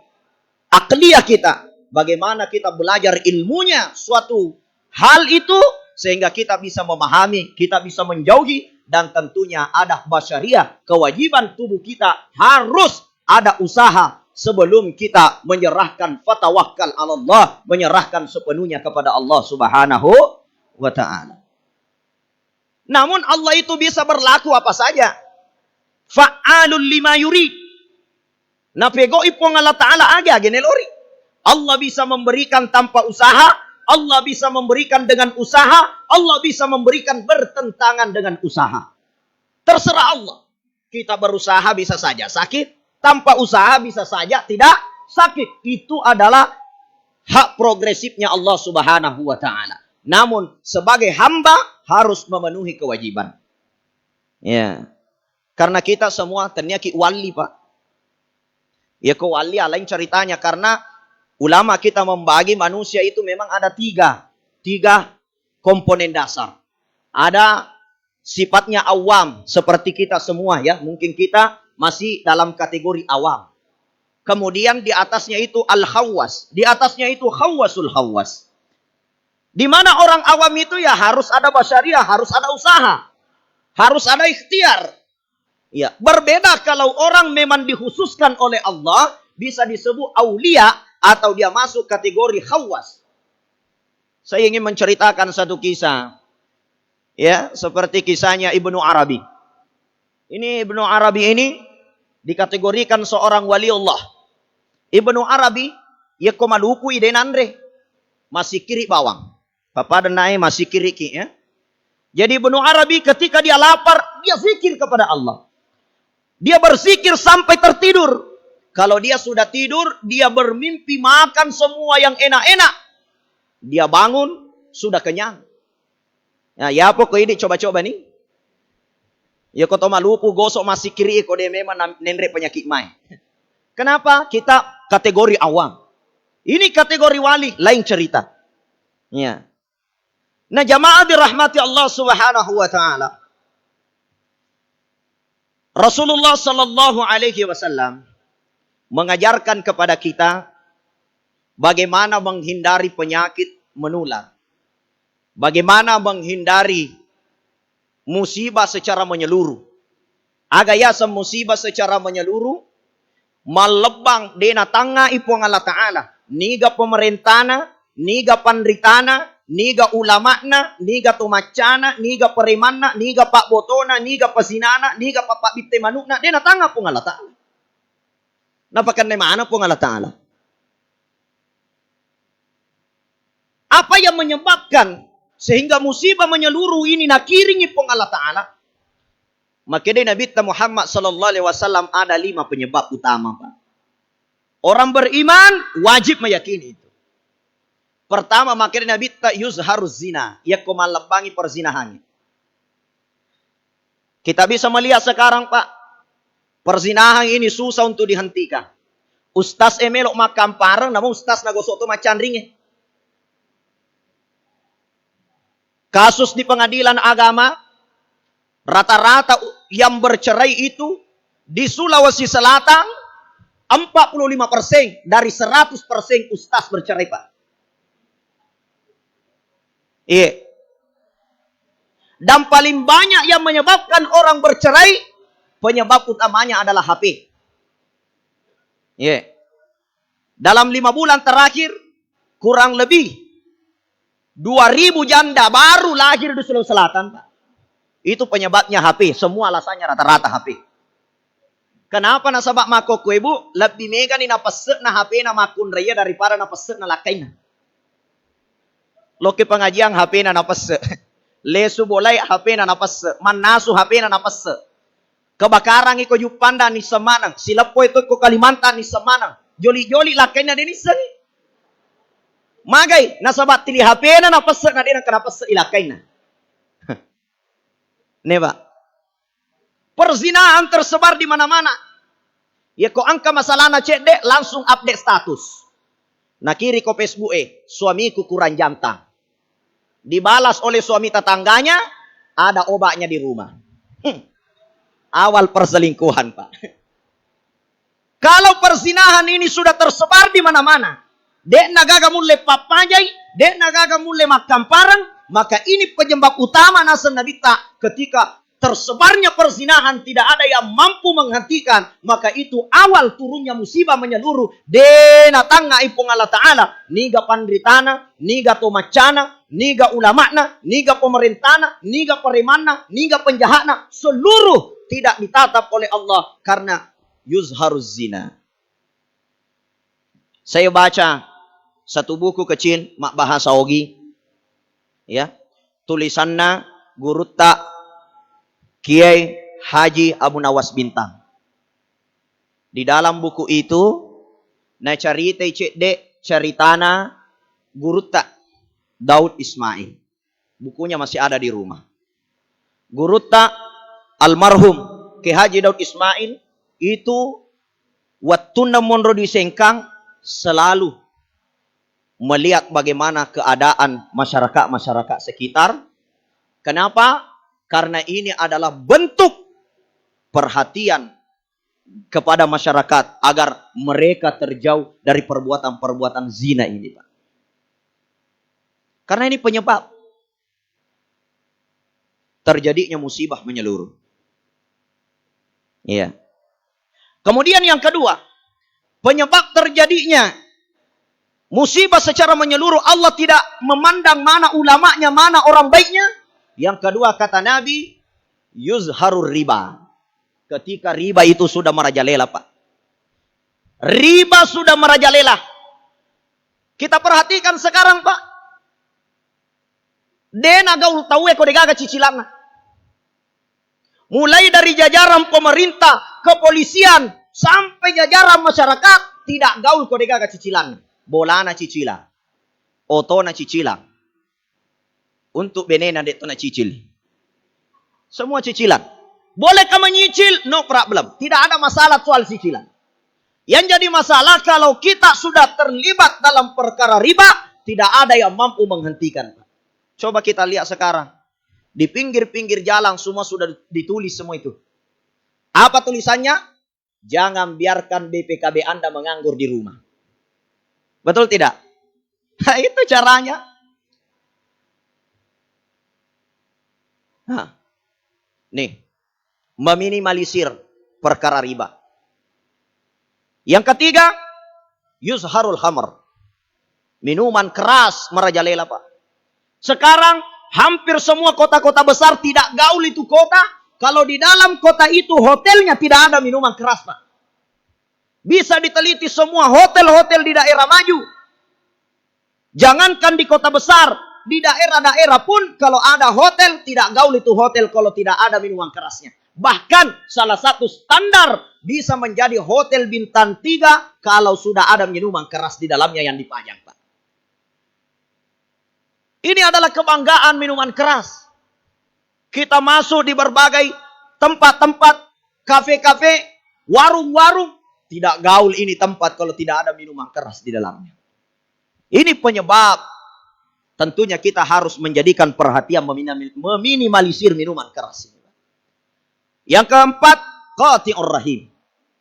akliyah kita. Bagaimana kita belajar ilmunya suatu hal itu. Sehingga kita bisa memahami, kita bisa menjauhi. Dan tentunya ada basyariah. Kewajiban tubuh kita harus ada usaha. Sebelum kita menyerahkan fatawakkal ala Allah. Menyerahkan sepenuhnya kepada Allah Subhanahu wa Ta'ala. Namun Allah itu bisa berlaku apa saja. Fa'alul lima yurid. Napego ipong Allah Ta'ala aga genelori. Allah bisa memberikan tanpa usaha. Allah bisa memberikan dengan usaha. Allah bisa memberikan bertentangan dengan usaha. Terserah Allah. Kita berusaha bisa saja sakit. Tanpa usaha bisa saja tidak sakit. Itu adalah hak progresifnya Allah Subhanahu wa Ta'ala. Namun sebagai hamba harus memenuhi kewajiban. Ya. Karena kita semua ternyata wali, Pak. Ya ke wali lain ceritanya. Karena ulama kita membagi manusia itu memang ada 3 komponen dasar. Ada sifatnya awam seperti kita semua ya. Mungkin kita masih dalam kategori awam. Kemudian di atasnya itu al-khawwas. Di atasnya itu khawwasul khawwas. Di mana orang awam itu ya harus ada basyariah, harus ada usaha. Harus ada ikhtiar. Ya, berbeda kalau orang memang dikhususkan oleh Allah, bisa disebut aulia atau dia masuk kategori khawwas. Saya ingin menceritakan satu kisah. Ya, seperti kisahnya Ibnu Arabi. Ini Ibnu Arabi ini dikategorikan seorang wali Allah. Ibnu Arabi, ya komaluku idenandre. Masih kiri bawang. Papa dan naik masih kiri ya. Jadi Ibnu Arabi ketika dia lapar, dia zikir kepada Allah. Dia berzikir sampai tertidur. Kalau dia sudah tidur, dia bermimpi makan semua yang enak-enak. Dia bangun, sudah kenyang. Ya apa ini coba-coba nih. Ya kau malupu gosok masih kiri kau dia memang nendre penyakit mai. Kenapa? Kita kategori awam. Ini kategori wali, lain cerita. Ya. Nah jamaah dirahmati Allah Subhanahu wa Ta'ala. Rasulullah Sallallahu Alaihi Wasallam mengajarkan kepada kita bagaimana menghindari penyakit menular. Bagaimana menghindari musibah secara menyeluruh. Agaya musibah secara menyeluruh malebang dena tanga ipong Allah Ta'ala. Niga pemerintana, niga pandritana, niga ulamana, niga tumacana, niga perimana, niga pak botona, niga pasinana, niga papak bitte manukna. Dena tanga pong Allah Ta'ala. Napakan mana pong Allah Ta'ala. Apa yang menyebabkan sehingga musibah menyeluruh ini nakiringi pong Allah Ta'ala? Maka di Nabi Muhammad sallallahu alaihi wasallam ada 5 penyebab utama, Pak. Orang beriman wajib meyakini itu. Pertama, maka di Nabi yuzharuz zina, ia kumalabangi perzinahan. Kita bisa melihat sekarang, Pak, perzinahan ini susah untuk dihentikan. Ustaz emelok makan parang, namun ustaz nagosok tu macan ringe. Kasus di pengadilan agama, rata-rata yang bercerai itu di Sulawesi Selatan 45% dari 100% ustaz bercerai, Pak. Iya. Dan paling banyak yang menyebabkan orang bercerai, penyebab utamanya adalah HP. Iya. Dalam 5 bulan terakhir, kurang lebih 2.000 janda baru lahir di Sulawesi Selatan, Pak. Itu penyebabnya HP. Semua alasannya rata-rata HP. Kenapa nasabak mako ku ibu lebih mega ni napasek na HP na makun raya daripada napasek na lakay na. Loke pengajian HP na napasek. Lesu bolay HP na napasek. Manasu HP na napasek. Kebakaran iko Jupanda ni Semanang. Silapo itu ko Kalimantan ni Semanang. Joli-joli lakay na din isa ni. Magay nasabat tili HP na napasek na din ang kanapasek ilakay na. Neba. Perzinahan tersebar di mana-mana. Ya ko angka masalah na cek langsung update status. Nakiri ko Facebook suamiku kurang jantan. Dibalas oleh suami tetangganya, ada obatnya di rumah. Awal perselingkuhan, Pak. Kalau perzinahan ini sudah tersebar di mana-mana, dek nagaga mulai papajai, dek nagaga mulai makan parang, maka ini penyebab utama nasan nabita ketika tersebarnya perzinahan tidak ada yang mampu menghentikan, maka itu awal turunnya musibah menyeluruh. Dena tanga ipung Allah Ta'ala, niga pandritana, niga tomacana, niga ulamana, niga pemerintana, niga perimana, niga penjahatna, seluruh tidak ditatap oleh Allah karena yuzharuz zina. Saya baca satu buku kecil mak bahasa Ogi, ya, tulisannya Guru Tak Kiai Haji Abu Nawas Bintang. Di dalam buku itu, na cerita ceritana Guru Tak Daud Ismail. Bukunya masih ada di rumah. Guru Tak almarhum Kiai Haji Daud Ismail itu waktu namonro di Sengkang selalu melihat bagaimana keadaan masyarakat sekitar. Kenapa? Karena ini adalah bentuk perhatian kepada masyarakat agar mereka terjauh dari perbuatan-perbuatan zina ini, Pak. Karena ini penyebab terjadinya musibah menyeluruh. Iya. Kemudian yang kedua, penyebab terjadinya musibah secara menyeluruh, Allah tidak memandang mana ulamanya, mana orang baiknya. Yang kedua kata Nabi, yuzharur riba. Ketika riba itu sudah merajalela, Pak. Riba sudah merajalela. Kita perhatikan sekarang, Pak. Dena gaul tahu eko degaga cicilan. Mulai dari jajaran pemerintah, kepolisian, sampai jajaran masyarakat, tidak gaul kodegaga cicilan. Bolana cicilan. Otona cicilan. Untuk benena dek nak cicil. Semua cicilan. Boleh kamu menyicil? No problem. Tidak ada masalah soal cicilan. Yang jadi masalah kalau kita sudah terlibat dalam perkara riba, tidak ada yang mampu menghentikan. Coba kita lihat sekarang. Di pinggir-pinggir jalan semua sudah ditulis semua itu. Apa tulisannya? Jangan biarkan BPKB Anda menganggur di rumah. Betul tidak? Nah, itu caranya. Nah, nih, meminimalisir perkara riba. Yang ketiga, yuzharul khamr. Minuman keras merajalela, Pak. Sekarang hampir semua kota-kota besar tidak gaul itu kota. Kalau di dalam kota itu hotelnya tidak ada minuman keras, Pak. Bisa diteliti semua hotel-hotel di daerah maju. Jangankan di kota besar. Di daerah-daerah pun kalau ada hotel, tidak gaul itu hotel kalau tidak ada minuman kerasnya. Bahkan salah satu standar bisa menjadi hotel bintang 3 kalau sudah ada minuman keras di dalamnya yang dipajang, Pak. Ini adalah kebanggaan minuman keras. Kita masuk di berbagai tempat-tempat, kafe-kafe, warung-warung. Tidak gaul ini tempat kalau tidak ada minuman keras di dalamnya. Ini penyebab tentunya kita harus menjadikan perhatian meminimalisir minuman keras. Yang keempat, qati'ur rahim.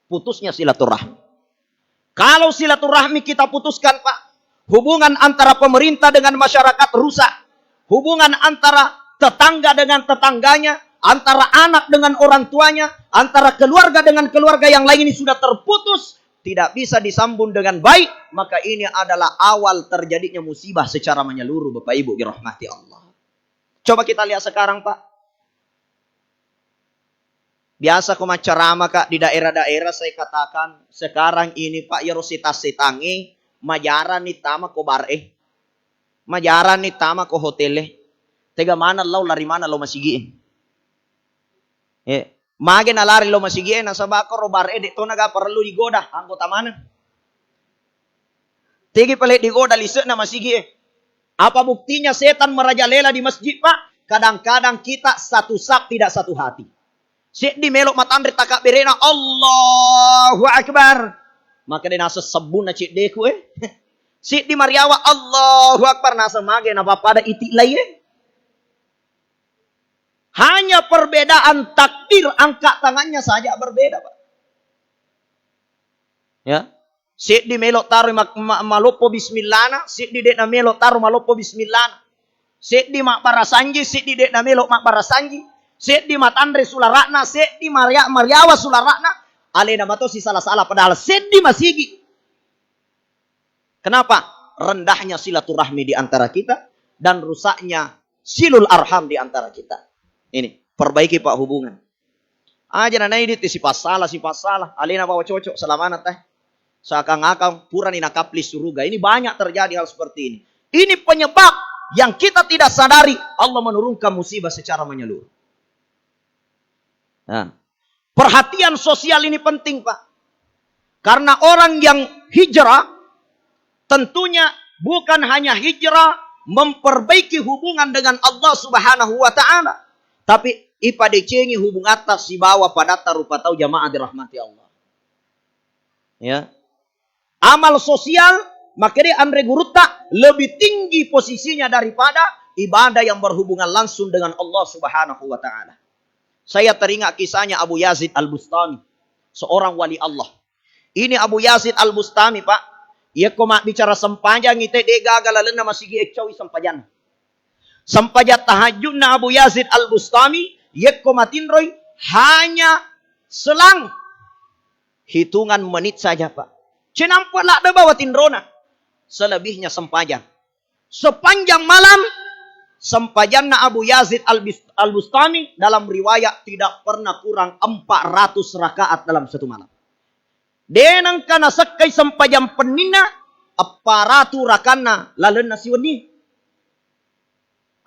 Putusnya silaturahmi. Kalau silaturahmi kita putuskan, Pak, hubungan antara pemerintah dengan masyarakat rusak. Hubungan antara tetangga dengan tetangganya, antara anak dengan orang tuanya, antara keluarga dengan keluarga yang lain ini sudah terputus, tidak bisa disambung dengan baik, maka ini adalah awal terjadinya musibah secara menyeluruh, Bapak Ibu dirahmati Allah. Coba kita lihat sekarang, Pak. Biasa kuma ceramah, Kak, di daerah-daerah saya katakan, sekarang ini Pak Yerositas setangi, majaran ni tama ko bare. Majaran ni tama ko hotele. Tega mana lau lari mana lau masigiin. Mage na lari lau masigiin, nasa bako ro bare, di to naga perlu digoda, anggota mana. Tegi palit digoda, lisek na masigiin. Apa buktinya setan merajalela di masjid, Pak? Kadang-kadang kita satu saf tidak satu hati. Sik di melok matandri takak berena Allahu Akbar. Maka dia nasa sabun na cik deku Sik di mariawa Allahu Akbar nasa mage na papada itik lain. Hanya perbedaan takbir angkat tangannya saja berbeda, Pak. Ya. Sik di melok taruh malopo bismillah, sik di dek na melok taruh malopo bismillah. Sik di mak parasanji, sik di dek na melok mak parasanji. Sik di matandre sularakna, sik di mariawa sularakna. Ale nama to si salah-salah padahal sik di masigi. Kenapa? Rendahnya silaturahmi di antara kita dan rusaknya silul arham di antara kita. Ini, perbaiki Pak hubungan. Aja na ini sifat salah. Ale na bawa cocok selamana teh. Seakan-akan pura ni nakapli suruga. Ini banyak terjadi hal seperti ini. Ini penyebab yang kita tidak sadari Allah menurunkan musibah secara menyeluruh. Nah, perhatian sosial ini penting, Pak. Karena orang yang hijrah tentunya bukan hanya hijrah memperbaiki hubungan dengan Allah Subhanahu wa taala, tapi ipadecengi hubungan atas si bawah pada tarupa tahu jamaah dirahmati Allah. Ya. Amal sosial makanya Andre Guruta lebih tinggi posisinya daripada ibadah yang berhubungan langsung dengan Allah Subhanahu wa taala. Saya teringat kisahnya Abu Yazid Al-Bustami, seorang wali Allah. Ini Abu Yazid Al-Bustami, Pak. Ia koma bicara sempajan ngite de gagalalen na masigi ekcawi sempajan. Sempajat tahajud na Abu Yazid Al-Bustami, ia koma tinroy hanya selang hitungan menit saja, Pak. Cenampak lah ada bawa tindrona. Selebihnya sempajan. Sepanjang malam sempajanna Abu Yazid Al-Bustami dalam riwayat tidak pernah kurang 400 rakaat dalam satu malam. Denang kana sakay sempajam penina 400 rakana lalun nasi weni.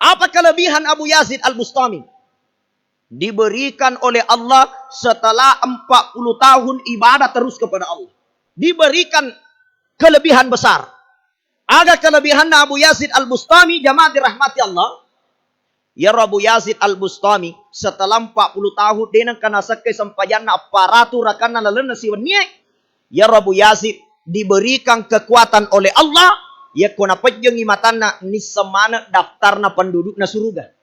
Apa kelebihan Abu Yazid Al-Bustami? Diberikan oleh Allah setelah 40 tahun ibadah terus kepada Allah. Diberikan kelebihan besar. Ada kelebihan Abu Yazid Al-Bustami, jamaah dirahmati Allah. Ya Abu Yazid Al-Bustami setelah 40 tahun denang kana sakay sampajan 400 rakana lalun nasi weni. Ya Abu Yazid diberikan kekuatan oleh Allah. Ya kuna pejeng imatanna ni semana daftarna penduduk na suruga.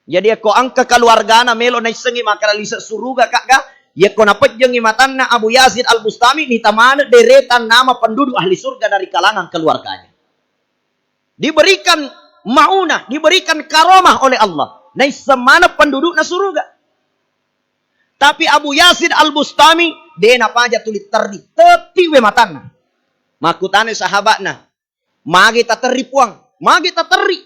Jadi ko angka keluargana melo na isengi makala lisa suruga kakga. Ya kuna pejeng imatanna Abu Yazid Al-Bustami ni tamana deretan nama penduduk ahli surga dari kalangan keluarganya. Diberikan maunah, diberikan karomah oleh Allah. Na semana penduduk na suruga. Tapi Abu Yazid Al-Bustami dena paja tulit terdi tetiwe matanna. Makutane sahabatna. Magi tateri puang. Magi tateri.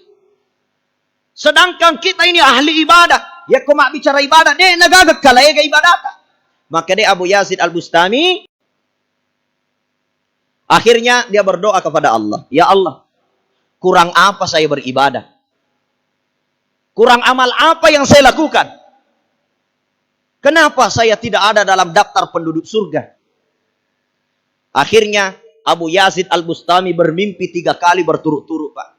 Sedangkan kita ini ahli ibadah. Ya koma bicara ibadah. Dia nagagag kalayga ibadah. Maka dia Abu Yazid Al-Bustami. Akhirnya dia berdoa kepada Allah. Ya Allah. Kurang apa saya beribadah? Kurang amal apa yang saya lakukan? Kenapa saya tidak ada dalam daftar penduduk surga? Akhirnya Abu Yazid Al-Bustami bermimpi 3 kali berturut-turut, Pak.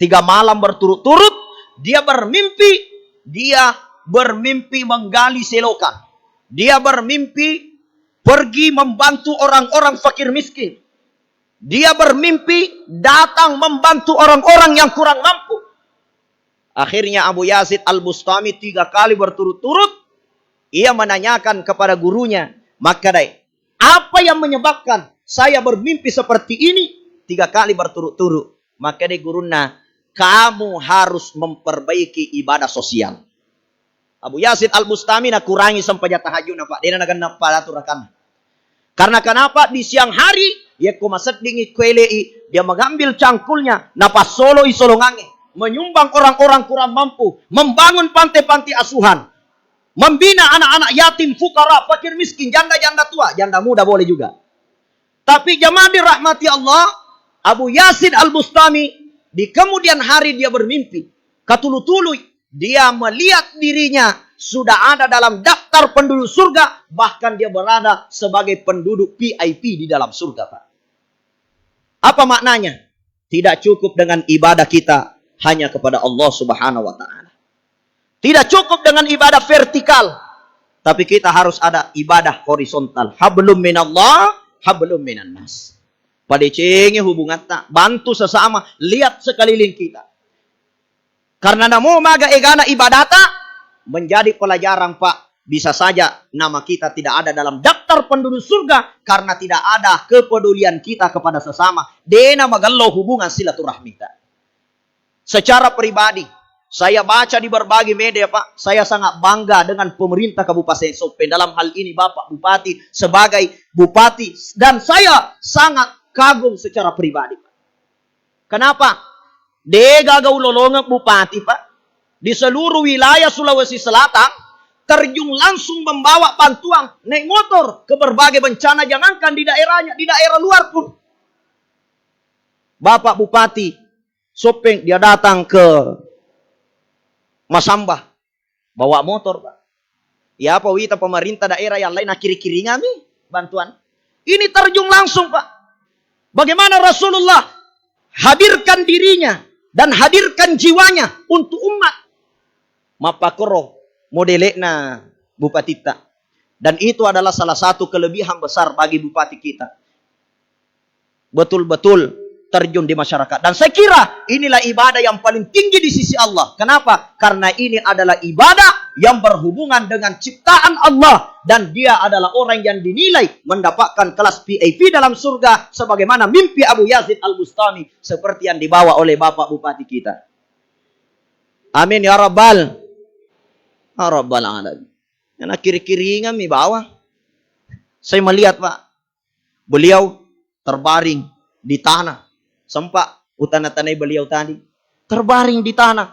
3 malam berturut-turut dia bermimpi. Dia bermimpi menggali selokan. Dia bermimpi pergi membantu orang-orang fakir miskin. Dia bermimpi datang membantu orang-orang yang kurang mampu. Akhirnya Abu Yazid Al-Bustami 3 kali berturut-turut ia menanyakan kepada gurunya, maka apa yang menyebabkan saya bermimpi seperti ini 3 kali berturut-turut? Maka guruna, kamu harus memperbaiki ibadah sosial. Abu Yazid Al-Bustami nak kurangi sampai tahajud Pak. Dia nak kena palaturakan. Karena kenapa? Di siang hari ia kumaset dingi kuelei, dia mengambil cangkulnya napas solo isolongange, menyumbang orang-orang kurang mampu, membangun pantai-pantai asuhan, membina anak-anak yatim, fukara, fakir miskin, janda-janda tua, janda muda boleh juga. Tapi jamaah dirahmati Allah, Abu Yazid Al-Bustami di kemudian hari dia bermimpi, katulu-tulu dia melihat dirinya sudah ada dalam daftar penduduk surga, bahkan dia berada sebagai penduduk VIP di dalam surga, Pak. Apa maknanya? Tidak cukup dengan ibadah kita hanya kepada Allah Subhanahu wa taala. Tidak cukup dengan ibadah vertikal, tapi kita harus ada ibadah horizontal. Hablum minallah, hablum minan nas. Pada cengnya hubungan tak, bantu sesama, lihat sekeliling kita. Karena namo maga egana ibadata menjadi pelajaran, Pak. Bisa saja nama kita tidak ada dalam daftar penduduk surga karena tidak ada kepedulian kita kepada sesama. Dena magallo hubungan silaturahmi kita. Secara pribadi, saya baca di berbagai media, Pak. Saya sangat bangga dengan pemerintah Kabupaten Sopeng. Dalam hal ini Bapak Bupati sebagai Bupati. Dan saya sangat kagum secara pribadi, Pak. Kenapa? Dia gagau lolongan Bupati, Pak. Di seluruh wilayah Sulawesi Selatan. Terjun langsung membawa bantuan. Naik motor ke berbagai bencana. Jangankan di daerahnya. Di daerah luar pun. Bapak Bupati Sopeng dia datang ke Masambah, bawa motor, Pak. Ya apa wita pemerintah daerah yang lain kiri-kiri ngami bantuan. Ini terjun langsung, Pak. Bagaimana Rasulullah hadirkan dirinya dan hadirkan jiwanya untuk umat. Mapakoro modelekna Bupati kita. Dan itu adalah salah satu kelebihan besar bagi Bupati kita. Betul-betul terjun di masyarakat. Dan saya kira inilah ibadah yang paling tinggi di sisi Allah. Kenapa? Karena ini adalah ibadah yang berhubungan dengan ciptaan Allah. Dan dia adalah orang yang dinilai mendapatkan kelas VIP dalam surga. Sebagaimana mimpi Abu Yazid Al-Bustami. Seperti yang dibawa oleh Bapak Bupati kita. Amin ya Rabbal. Ya Rabbal alamin. Yang kiri-kiri ngami bawah. Saya melihat, Pak. Beliau terbaring di tanah. Sempat utana-tanai beliau tadi terbaring di tanah.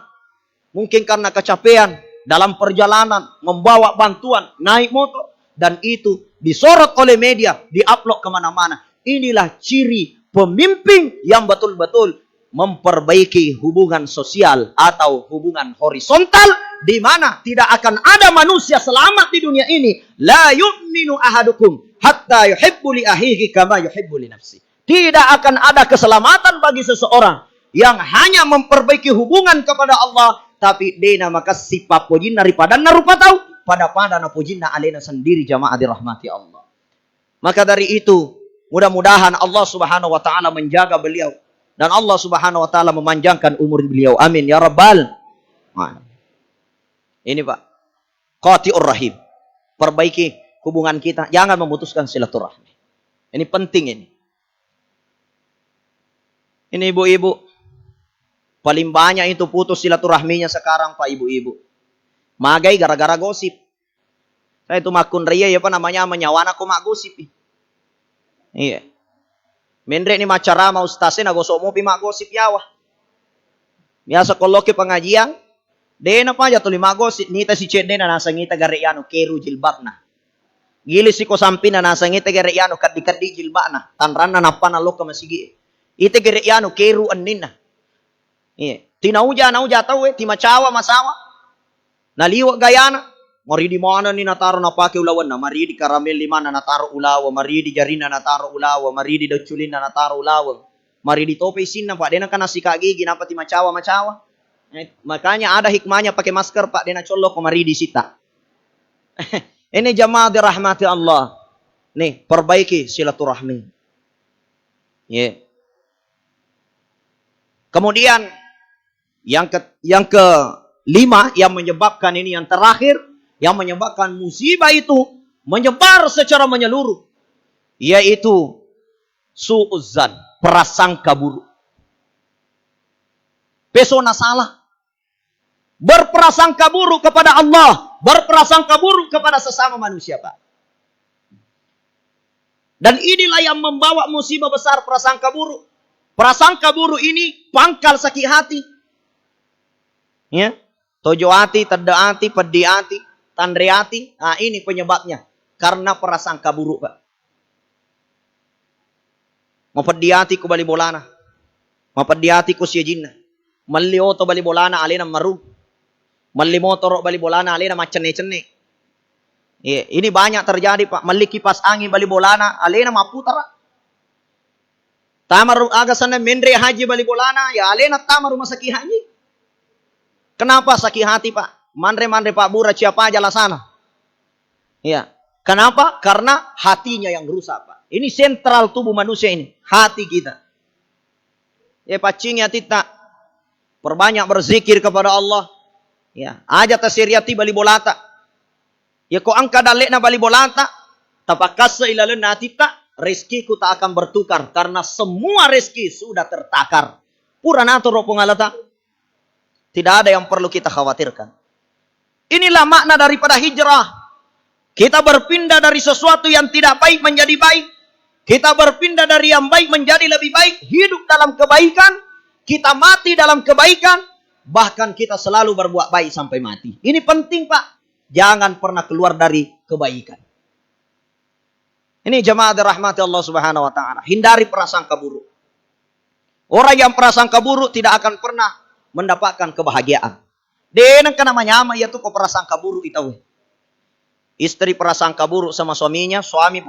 Mungkin karena kecapean dalam perjalanan membawa bantuan naik motor. Dan itu disorot oleh media, diupload kemana-mana. Inilah ciri pemimpin yang betul-betul memperbaiki hubungan sosial atau hubungan horizontal. Di mana tidak akan ada manusia selamat di dunia ini. La yu'minu ahadukum hatta yuhibbu li ahihi kama yuhibbu li nafsi. Tidak akan ada keselamatan bagi seseorang yang hanya memperbaiki hubungan kepada Allah. Tapi dena maka sifat pojina daripada narupa tahu. Pada na pojina alena sendiri jamaah dirahmati Allah. Maka dari itu mudah-mudahan Allah Subhanahu wa taala menjaga beliau. Dan Allah Subhanahu wa taala memanjangkan umur beliau. Amin ya Rabbal. Ini Pak. Qati'ur rahim. Perbaiki hubungan kita. Jangan memutuskan silaturahmi. Ini penting ini. Ini ibu-ibu, paling banyak itu putus silaturahminya sekarang, Pak, ibu-ibu. Magai gara-gara gosip. Saya itu makun ria ya apa namanya menyawana ko mak gosip. Iya. Mendre ni macara mau stase na gosok mo pi mak gosip yawa. Biasa kalau ke pengajian, dena pa ya tuli mak gosip nita si cede na nasa ngita gareano keru jilbab na. Gili si ko sampi na nasa ngita gareano kaddi-kaddi jilbab na. Tanran na napana lo ka masigi. Ite gereano keru annina. Iya. Tinauja tahu ti macawa masawa. Naliwa gayana. Mari di mana ni nataro na pake ulawan na. Mari di karamel di mana nataro ulawa. Mari di jarina nataro ulawa. Mari di daculin na nataro ulawa. Mari di tope sinna pak. Dena kana sika gigi napa ti macawa. Makanya ada hikmahnya pakai masker pak. Dena colok mari di sita. Ini jamaah dirahmati Allah. Nih perbaiki silaturahmi. Yeah. Kemudian yang kelima yang menyebabkan ini yang terakhir. Yang menyebabkan musibah itu menyebar secara menyeluruh. Yaitu su'uzzan, prasangka buruk. Pesona salah. Berprasangka buruk kepada Allah. Berprasangka buruk kepada sesama manusia, Pak. Dan inilah yang membawa musibah besar prasangka buruk. Prasangka buruk ini pangkal sakit hati. Ya. Tojo hati, tada hati, pedih hati. Tandre hati, nah ini penyebabnya. Karena prasangka buruk, Pak. Mapedi hati ku bali bolana. Mapedi hati ku siya jinna. Malioto bali bolana alena maru. Malimoto bali bolana alena macene-cene. Ini banyak terjadi, Pak. Mali kipas angin bali bolana alena maputara. Tamaru agasan mendre haji bali bolana ya alena tamaru masaki haji. Kenapa sakit hati, Pak? Mandre Pak Bura siapa aja lah sana. Ya. Kenapa? Karena hatinya yang rusak, Pak. Ini sentral tubuh manusia ini. Hati kita. Ya pacingnya tita. Perbanyak berzikir kepada Allah. Ya. Aja tasiriati bali bolata. Ya ko angka dalekna bali bolata. Tapakasa ilalena tita. Rezekiku tak akan bertukar. Karena semua rezeki sudah tertakar. Puranato ropong alata. Tidak ada yang perlu kita khawatirkan. Inilah makna daripada hijrah. Kita berpindah dari sesuatu yang tidak baik menjadi baik. Kita berpindah dari yang baik menjadi lebih baik. Hidup dalam kebaikan. Kita mati dalam kebaikan. Bahkan kita selalu berbuat baik sampai mati. Ini penting, Pak. Jangan pernah keluar dari kebaikan. Ini jamaah dirahmati Allah Subhanahu wa taala. Hindari prasangka buruk. Orang yang prasangka buruk tidak akan pernah mendapatkan kebahagiaan. Denang ka namanya ama ya tuh kok prasangka buruk itu. Istri prasangka buruk sama suaminya, suami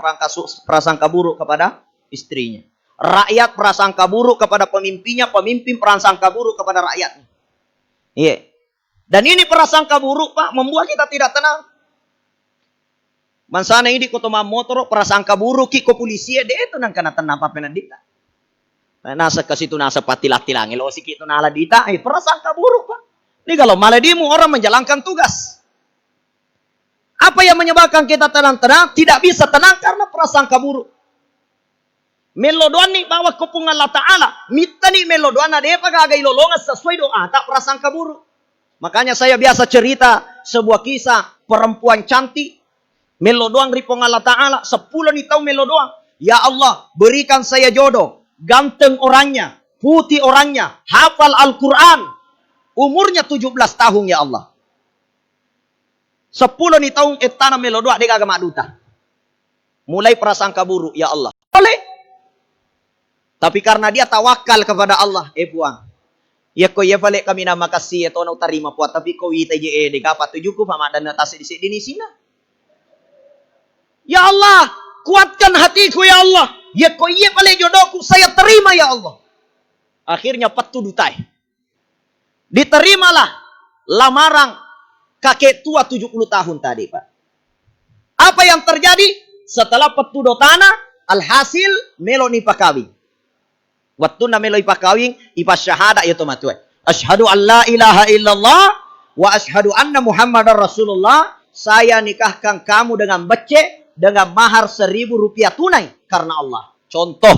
prasangka buruk kepada istrinya. Rakyat prasangka buruk kepada pemimpinnya, pemimpin prasangka buruk kepada rakyatnya. Iya. Dan ini prasangka buruk, Pak, membuat kita tidak tenang. Mansana ini kotoma motor prasangka buruk ki kepolisian dia itu nang kana tenang apa penadita. Nasa kasitu nasa patilah-tilang lo sikit nala dita, prasangka buruk, Pak. Ini kalau maladimu orang menjalankan tugas. Apa yang menyebabkan kita tenang-tenang? Tidak bisa tenang karena prasangka buruk. Melodoan nih bawa kupung Allah Ta'ala. Mita nih melodoan ada apa kagak ilolongan sesuai doa. Tak prasangka buruk. Makanya saya biasa cerita sebuah kisah perempuan cantik. Melodoan ripong Allah Ta'ala. 10 nih tahu melodoan. Ya Allah berikan saya jodoh. Ganteng orangnya. Putih orangnya. Hafal Al-Quran. Umurnya 17 tahun ya Allah. 10 nih tahun etana melodoa dia kagak maduta. Mulai prasangka buruk ya Allah. Boleh. Tapi karena dia tawakal kepada Allah, buang. Ya ko ya balik kami nama kasih atau nak terima puat tapi ko ite je de kapat tujuku pama dan atas di sini. Ya Allah, kuatkan hatiku ya Allah. Ya ko ya balik jodohku saya terima ya Allah. Akhirnya patu dutai. Diterimalah lamaran kakek tua 70 tahun tadi, Pak. Apa yang terjadi? Setelah petudo tanah, alhasil melo ni pakawing. Waktu na melo ipakawing, ipas syahada ya matuai. Asyhadu an la ilaha illallah wa asyhadu anna Muhammadar Rasulullah. Saya nikahkan kamu dengan becek dengan mahar 1.000 rupiah tunai karena Allah. Contoh.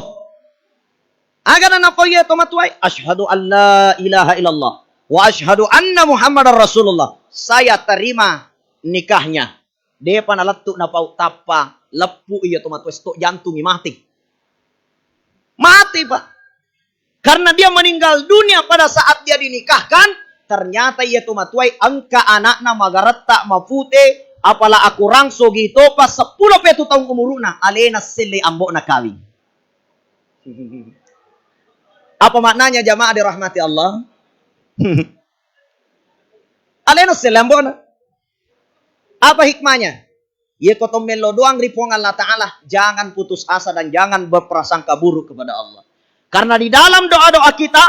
Agar apa ya matuai? Asyhadu an la ilaha illallah. Wa asyhadu anna Muhammadar Rasulullah. Saya terima nikahnya. Dia panalatuk na pau tapa lepu iya tomato stok jantungi mati. Mati, Pak. Karena dia meninggal dunia pada saat dia dinikahkan, ternyata ia tomatuai angka anakna magaretta mafute apalah aku rangso gitu pas 10 petu tahun umuruna alena sele ambok na kawin. Apa maknanya jamaah dirahmati Allah? Alena selambona. Apa hikmahnya? Ya kotom melo doang ripong Allah Ta'ala. Jangan putus asa dan jangan berprasangka buruk kepada Allah. Karena di dalam doa-doa kita,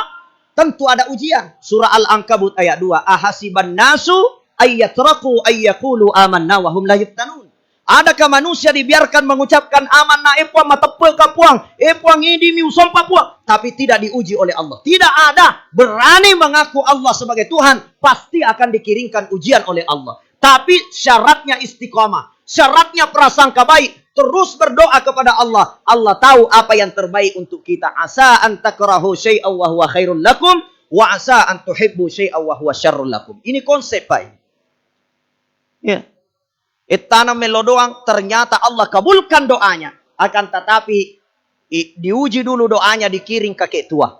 tentu ada ujian. Surah Al-Ankabut ayat 2. Ahasiban nasu ayyatraku ayyakulu amanna wahum la yuftanun. Adakah manusia dibiarkan mengucapkan amanah epuang matepel kapuang, epuang ini miusom papuang, tapi tidak diuji oleh Allah. Tidak ada berani mengaku Allah sebagai Tuhan, pasti akan dikirimkan ujian oleh Allah. Tapi syaratnya istiqamah, syaratnya prasangka baik, terus berdoa kepada Allah. Allah tahu apa yang terbaik untuk kita. Asa an takrahu syai'an wa huwa khairul lakum, wa asa an tuhibbu syai'an wa huwa syarrul lakum. Ini konsep baik. Ya. Tanam melo doang, ternyata Allah kabulkan doanya. Akan tetapi diuji dulu doanya, dikirim kakek tua.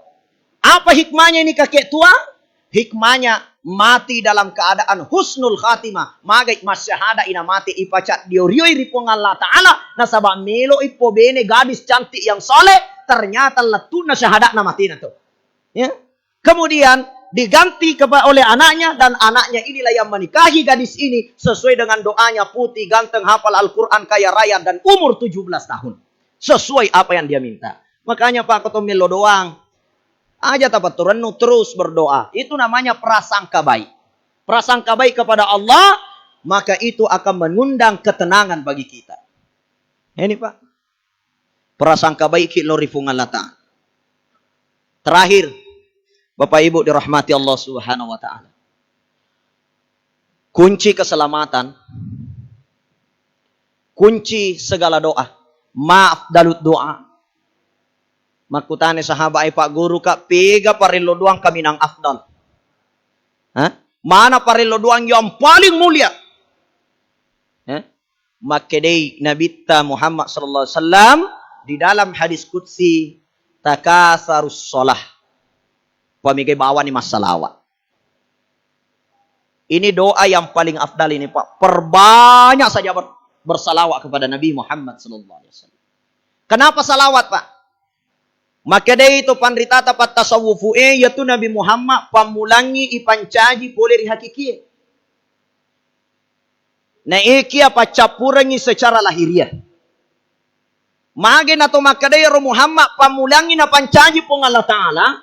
Apa hikmahnya ini kakek tua? Hikmahnya mati dalam keadaan husnul khatimah. Magai masyahada ina mati ipacat diorioi ripong Allah Ta'ala. Nasabah melo ipo bene gadis cantik yang soleh. Ternyata letuna syahadat na mati na to. Ya. Kemudian diganti oleh anaknya, dan anaknya inilah yang menikahi gadis ini sesuai dengan doanya, putih, ganteng, hafal Al-Quran, kaya raya, dan umur 17 tahun. Sesuai apa yang dia minta. Makanya Pak Ketua melo doang. Aja tapat turun terus berdoa. Itu namanya prasangka baik. Prasangka baik kepada Allah, maka itu akan mengundang ketenangan bagi kita. Ini Pak. Prasangka baik kilorifung Allah Ta'ala. Terakhir, Bapak Ibu dirahmati Allah Subhanahu wa Ta'ala. Kunci keselamatan, kunci segala doa, maaf dalut doa. Makutane sahabat Pak Guru Kak, pega parilo doang kami nang afdal. Mana parilo doang yang paling mulia? Makedei Nabi Muhammad sallallahu alaihi wasallam di dalam hadis qudsi, takasarus shalah. Pamigay bawa ni masalawat. Ini doa yang paling afdal ini Pak. Perbanyak saja bersalawat kepada Nabi Muhammad sallallahu alaihi wasallam. Kenapa salawat Pak? Maka dari itu pandrita tapat tasawufu yaitu Nabi Muhammad pamulangi ipancaji boleh dihakiki. Na iki apa capurangi secara lahiriah. Mage na to maka dari Muhammad pamulangi na pancaji pong Allah Ta'ala.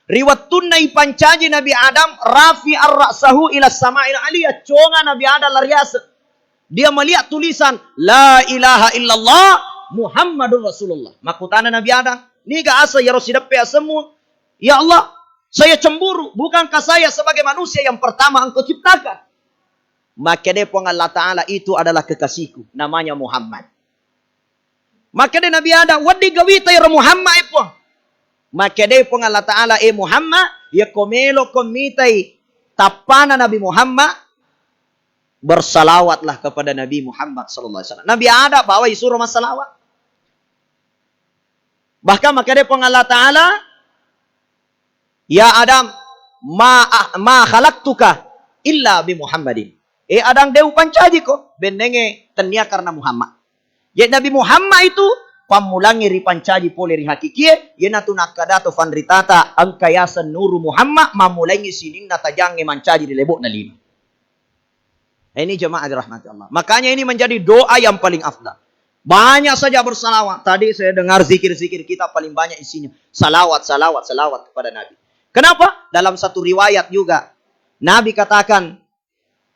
Riwatun na ipancaji Nabi Adam rafi ar-ra'sahu ila sama'il aliyah. Conga Nabi Adam lariasa. Dia melihat tulisan la ilaha illallah Muhammadur Rasulullah. Makutana Nabi Adam, niga asa ya Rasulullah semua. Ya Allah, saya cemburu. Bukankah saya sebagai manusia yang pertama engkau ciptakan? Maka dia pun Allah Ta'ala itu adalah kekasihku. Namanya Muhammad. Maka dia Nabi Adam, wadi gawita ya Muhammad pun. Maka dia pun Allah Ta'ala Muhammad, ya komelo komitai tapana Nabi Muhammad, bersalawatlah kepada Nabi Muhammad sallallahu alaihi wasallam. Nabi ada bawa suruh masalawat. Bahkan maka dia pun Allah Ta'ala, ya Adam, ma khalaqtuka illa bi Muhammadin. Adam deu pancaji ko, benenge tenia karena Muhammad. Jadi Nabi Muhammad itu pamulangi ri pancaji pole ri hakikie, yena tunakadato fanritata angkayasan nuru Muhammad mamulangi sinin natajange mancaji di lebok na lima. Ini jemaah dirahmati Allah. Makanya ini menjadi doa yang paling afdal. Banyak saja bersalawat. Tadi saya dengar zikir-zikir kita paling banyak isinya salawat kepada Nabi. Kenapa? Dalam satu riwayat juga Nabi katakan,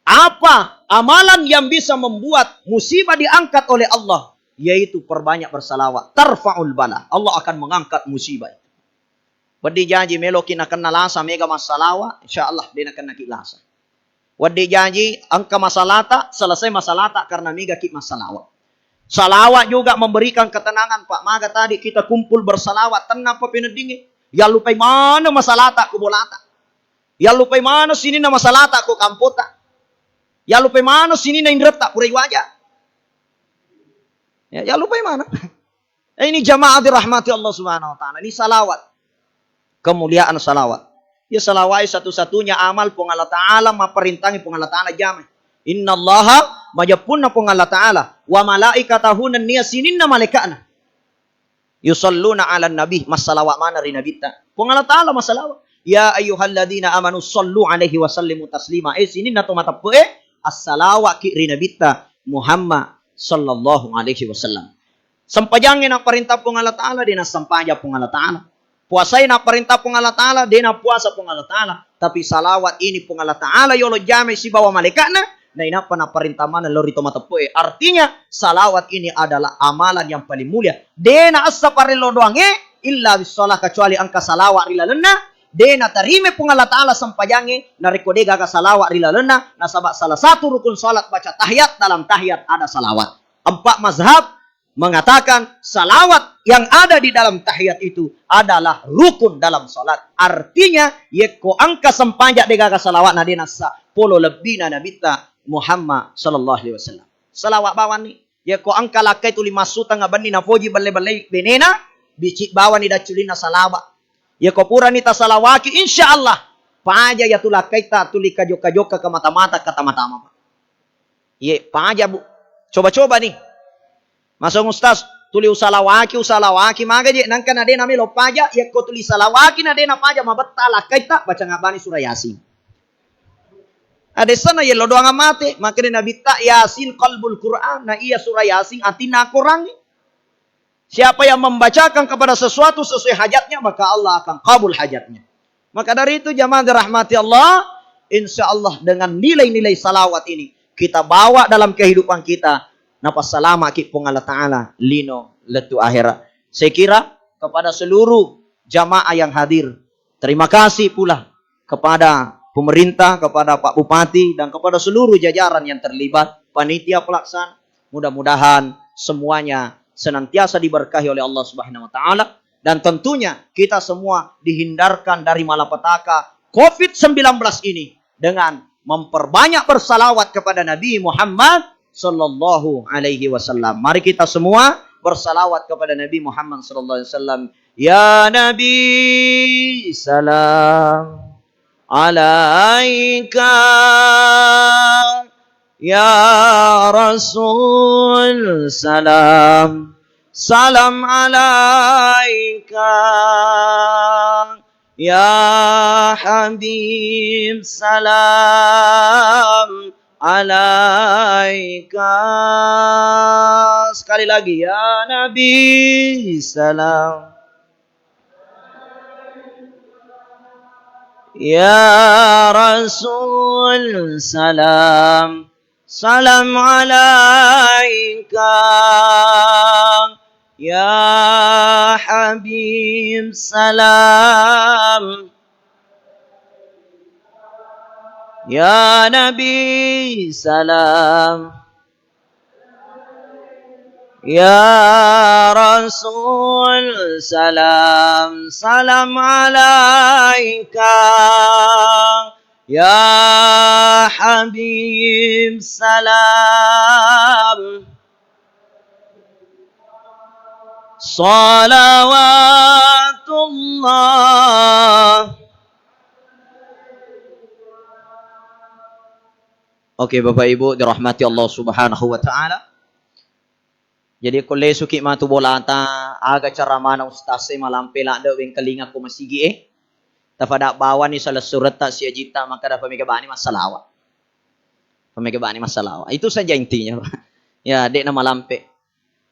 apa amalan yang bisa membuat musibah diangkat oleh Allah? Yaitu perbanyak bersalawat. Tarfa'ul bala. Allah akan mengangkat musibah. Wadi janji melokin akan nalasa mega masalawat. InsyaAllah dia akan nakilasa. Wadi janji angka masalata. Selesai masalata karena mega ki masalawat. Salawat juga memberikan ketenangan Pak. Maka tadi kita kumpul bersalawat. Tenang Pak pinedingi. Ya lupai mana masalata ku bolata. Ya lupai mana sini na masalata ku kampota. Ya lupai mana sini na indreta purai wajah. Ya lupa yang mana? Ini jamaah dirahmati Allah Subhanahu wa Ta'ala. Ini salawat. Kemuliaan salawat. Ya salawat satu-satunya amal pun Allah Ta'ala maperintangi pun Allah Ta'ala jamai. Inna allaha majapunna pun Allah Ta'ala. Wa malaikatahu nan niyasinina malaikatna. Yusalluna ala nabi. Mas salawat mana ri nabi ta? Pun Allah Ta'ala mas salawat. Ya ayyuhalladzina amanu sallu alaihi wa sallimu taslima. Sinin na to matapu as-salawat ki rinabita Muhammad sallallahu alaihi wasallam. Sampajangin ang perintah pong Allah Ta'ala, di na sampaja pong Allah Ta'ala. Puasay na perintah pong Allah Ta'ala, di na puasa pong Allah Ta'ala. Tapi salawat ini pong Allah Ta'ala, yolo jamay si bawa malaikat na inapa na perintah mana lorito matapoy. Artinya, salawat ini adalah amalan yang paling mulia. Di na asa parilo doang illa bisalah kecuali angka salawat rilalena. Di na tarime pong Allah Ta'ala sampajangin, na rekodega ka salawat rilalena, na sabak salah satu rukun salat baca tahiyat, dalam tahiyat ada salawat. 4 mazhab mengatakan salawat yang ada di dalam tahiyat itu adalah rukun dalam salat. Artinya, yeko angka sempajak dega salawat na dinasa polo lebih na nabita Muhammad sallallahu alaihi wasallam. Salawat bawan ni, yeko angka lakai tu 5 suta ngabani na foji bale-bale benena, bicik bawan ni daculina salawat. Yeko pura ni ta salawaki insyaallah. Paja ya tu lakai ta tuli kajoka-joka ke mata-mata kata mata-mata. Ye, paja bu. Coba-coba nih. Masong ustaz, tuli usalawaki, maga je, nangka na dena melo paja, ya ko tuli salawaki na dena paja, mabatala, kaita, baca ngabani surah Yasin. Ada sana ya lodo ngamate, makanya nabi tak Yasin qalbul Quran, na iya surah Yasin, atina kurang. Siapa yang membacakan kepada sesuatu sesuai hajatnya, maka Allah akan kabul hajatnya. Maka dari itu jamaah dirahmati Allah, insya Allah dengan nilai-nilai salawat ini, kita bawa dalam kehidupan kita, napas salama ki pong Allah Ta'ala lino letu akhirat. Saya kira kepada seluruh jamaah yang hadir, terima kasih pula kepada pemerintah, kepada Pak Bupati, dan kepada seluruh jajaran yang terlibat, panitia pelaksana. Mudah-mudahan semuanya senantiasa diberkahi oleh Allah Subhanahu wa Ta'ala, dan tentunya kita semua dihindarkan dari malapetaka COVID-19 ini dengan memperbanyak bersalawat kepada Nabi Muhammad sallallahu alaihi wasallam. Mari kita semua bersalawat kepada Nabi Muhammad sallallahu alaihi wasallam. Ya Nabi, salam alaika. Ya Rasul, salam alaika. Ya Habib, salam alaika. Sekali lagi, ya Nabi, salam. Ya Rasul, salam alaika. Ya Habib, salam. Ya Nabi, salam. Ya Rasul, salam alaika. Ya Habib, salam. Salawatullah. Oke, Bapak Ibu dirahmati Allah Subhanahu wa Ta'ala. Jadi kole suki matu bolata aga cara mana ustaz malampe la da weng kalinga ko masigi tafada bawa ni salah surat tak sia jita maka da pamigabani masalawa. Pamigabani masalawa. Itu saja intinya. Ya, dek na malampe.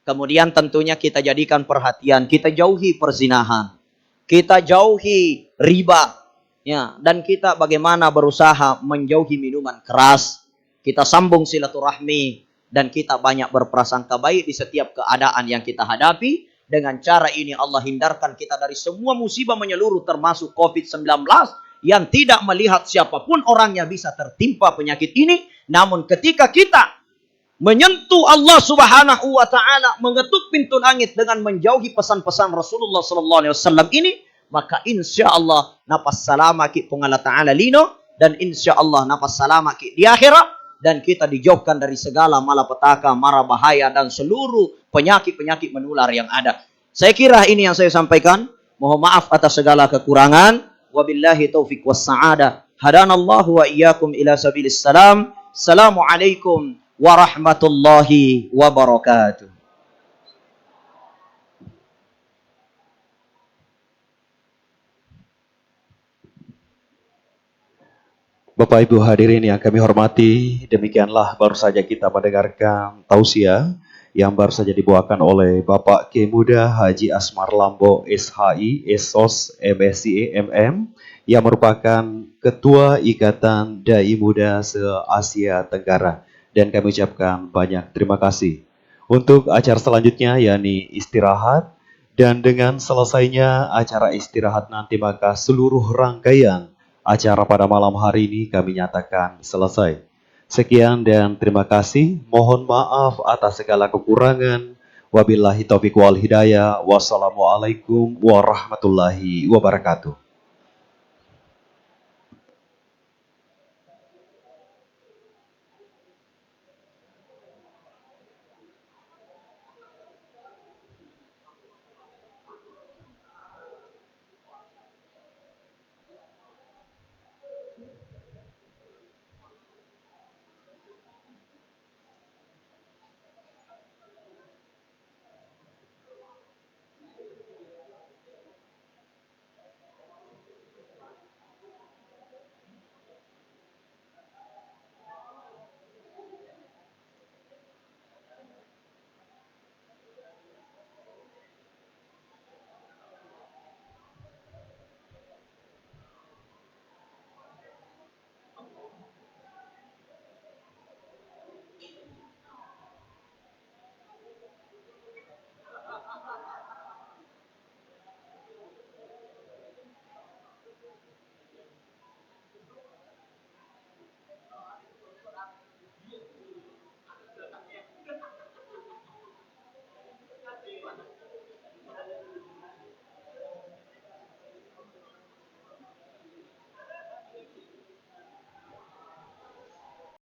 Kemudian tentunya kita jadikan perhatian, kita jauhi perzinahan. Kita jauhi riba. Ya, dan kita bagaimana berusaha menjauhi minuman keras. Kita sambung silaturahmi. Dan kita banyak berprasangka baik di setiap keadaan yang kita hadapi. Dengan cara ini Allah hindarkan kita dari semua musibah menyeluruh termasuk COVID-19. Yang tidak melihat siapapun orangnya bisa tertimpa penyakit ini. Namun ketika kita menyentuh Allah Subhanahu wa Ta'ala, mengetuk pintu langit dengan menjauhi pesan-pesan Rasulullah sallallahu alaihi wasallam ini, maka insya Allah napas salama ki pung Allah Ta'ala lino, dan insya Allah napas salama ki di akhirat, dan kita dijauhkan dari segala malapetaka, mara bahaya, dan seluruh penyakit-penyakit menular yang ada. Saya kira ini yang saya sampaikan. Mohon maaf atas segala kekurangan. Wabillahi taufiq was sa'adah. Hadanallahu wa iyyakum ila sabilis salam. Assalamualaikum warahmatullahi wabarakatuh. Bapak Ibu hadirin yang kami hormati, demikianlah baru saja kita mendengarkan tausiah yang baru saja dibawakan oleh Bapak K. Muda Haji Asmar Lambo SHI, SOS, MSI, MM, yang merupakan Ketua Ikatan Dai Muda se-Asia Tenggara. Dan kami ucapkan banyak terima kasih. Untuk acara selanjutnya, yakni istirahat, dan dengan selesainya acara istirahat nanti, maka seluruh rangkaian acara pada malam hari ini kami nyatakan selesai. Sekian dan terima kasih. Mohon maaf atas segala kekurangan. Wabillahi taufiq wal hidayah. Wassalamualaikum warahmatullahi wabarakatuh.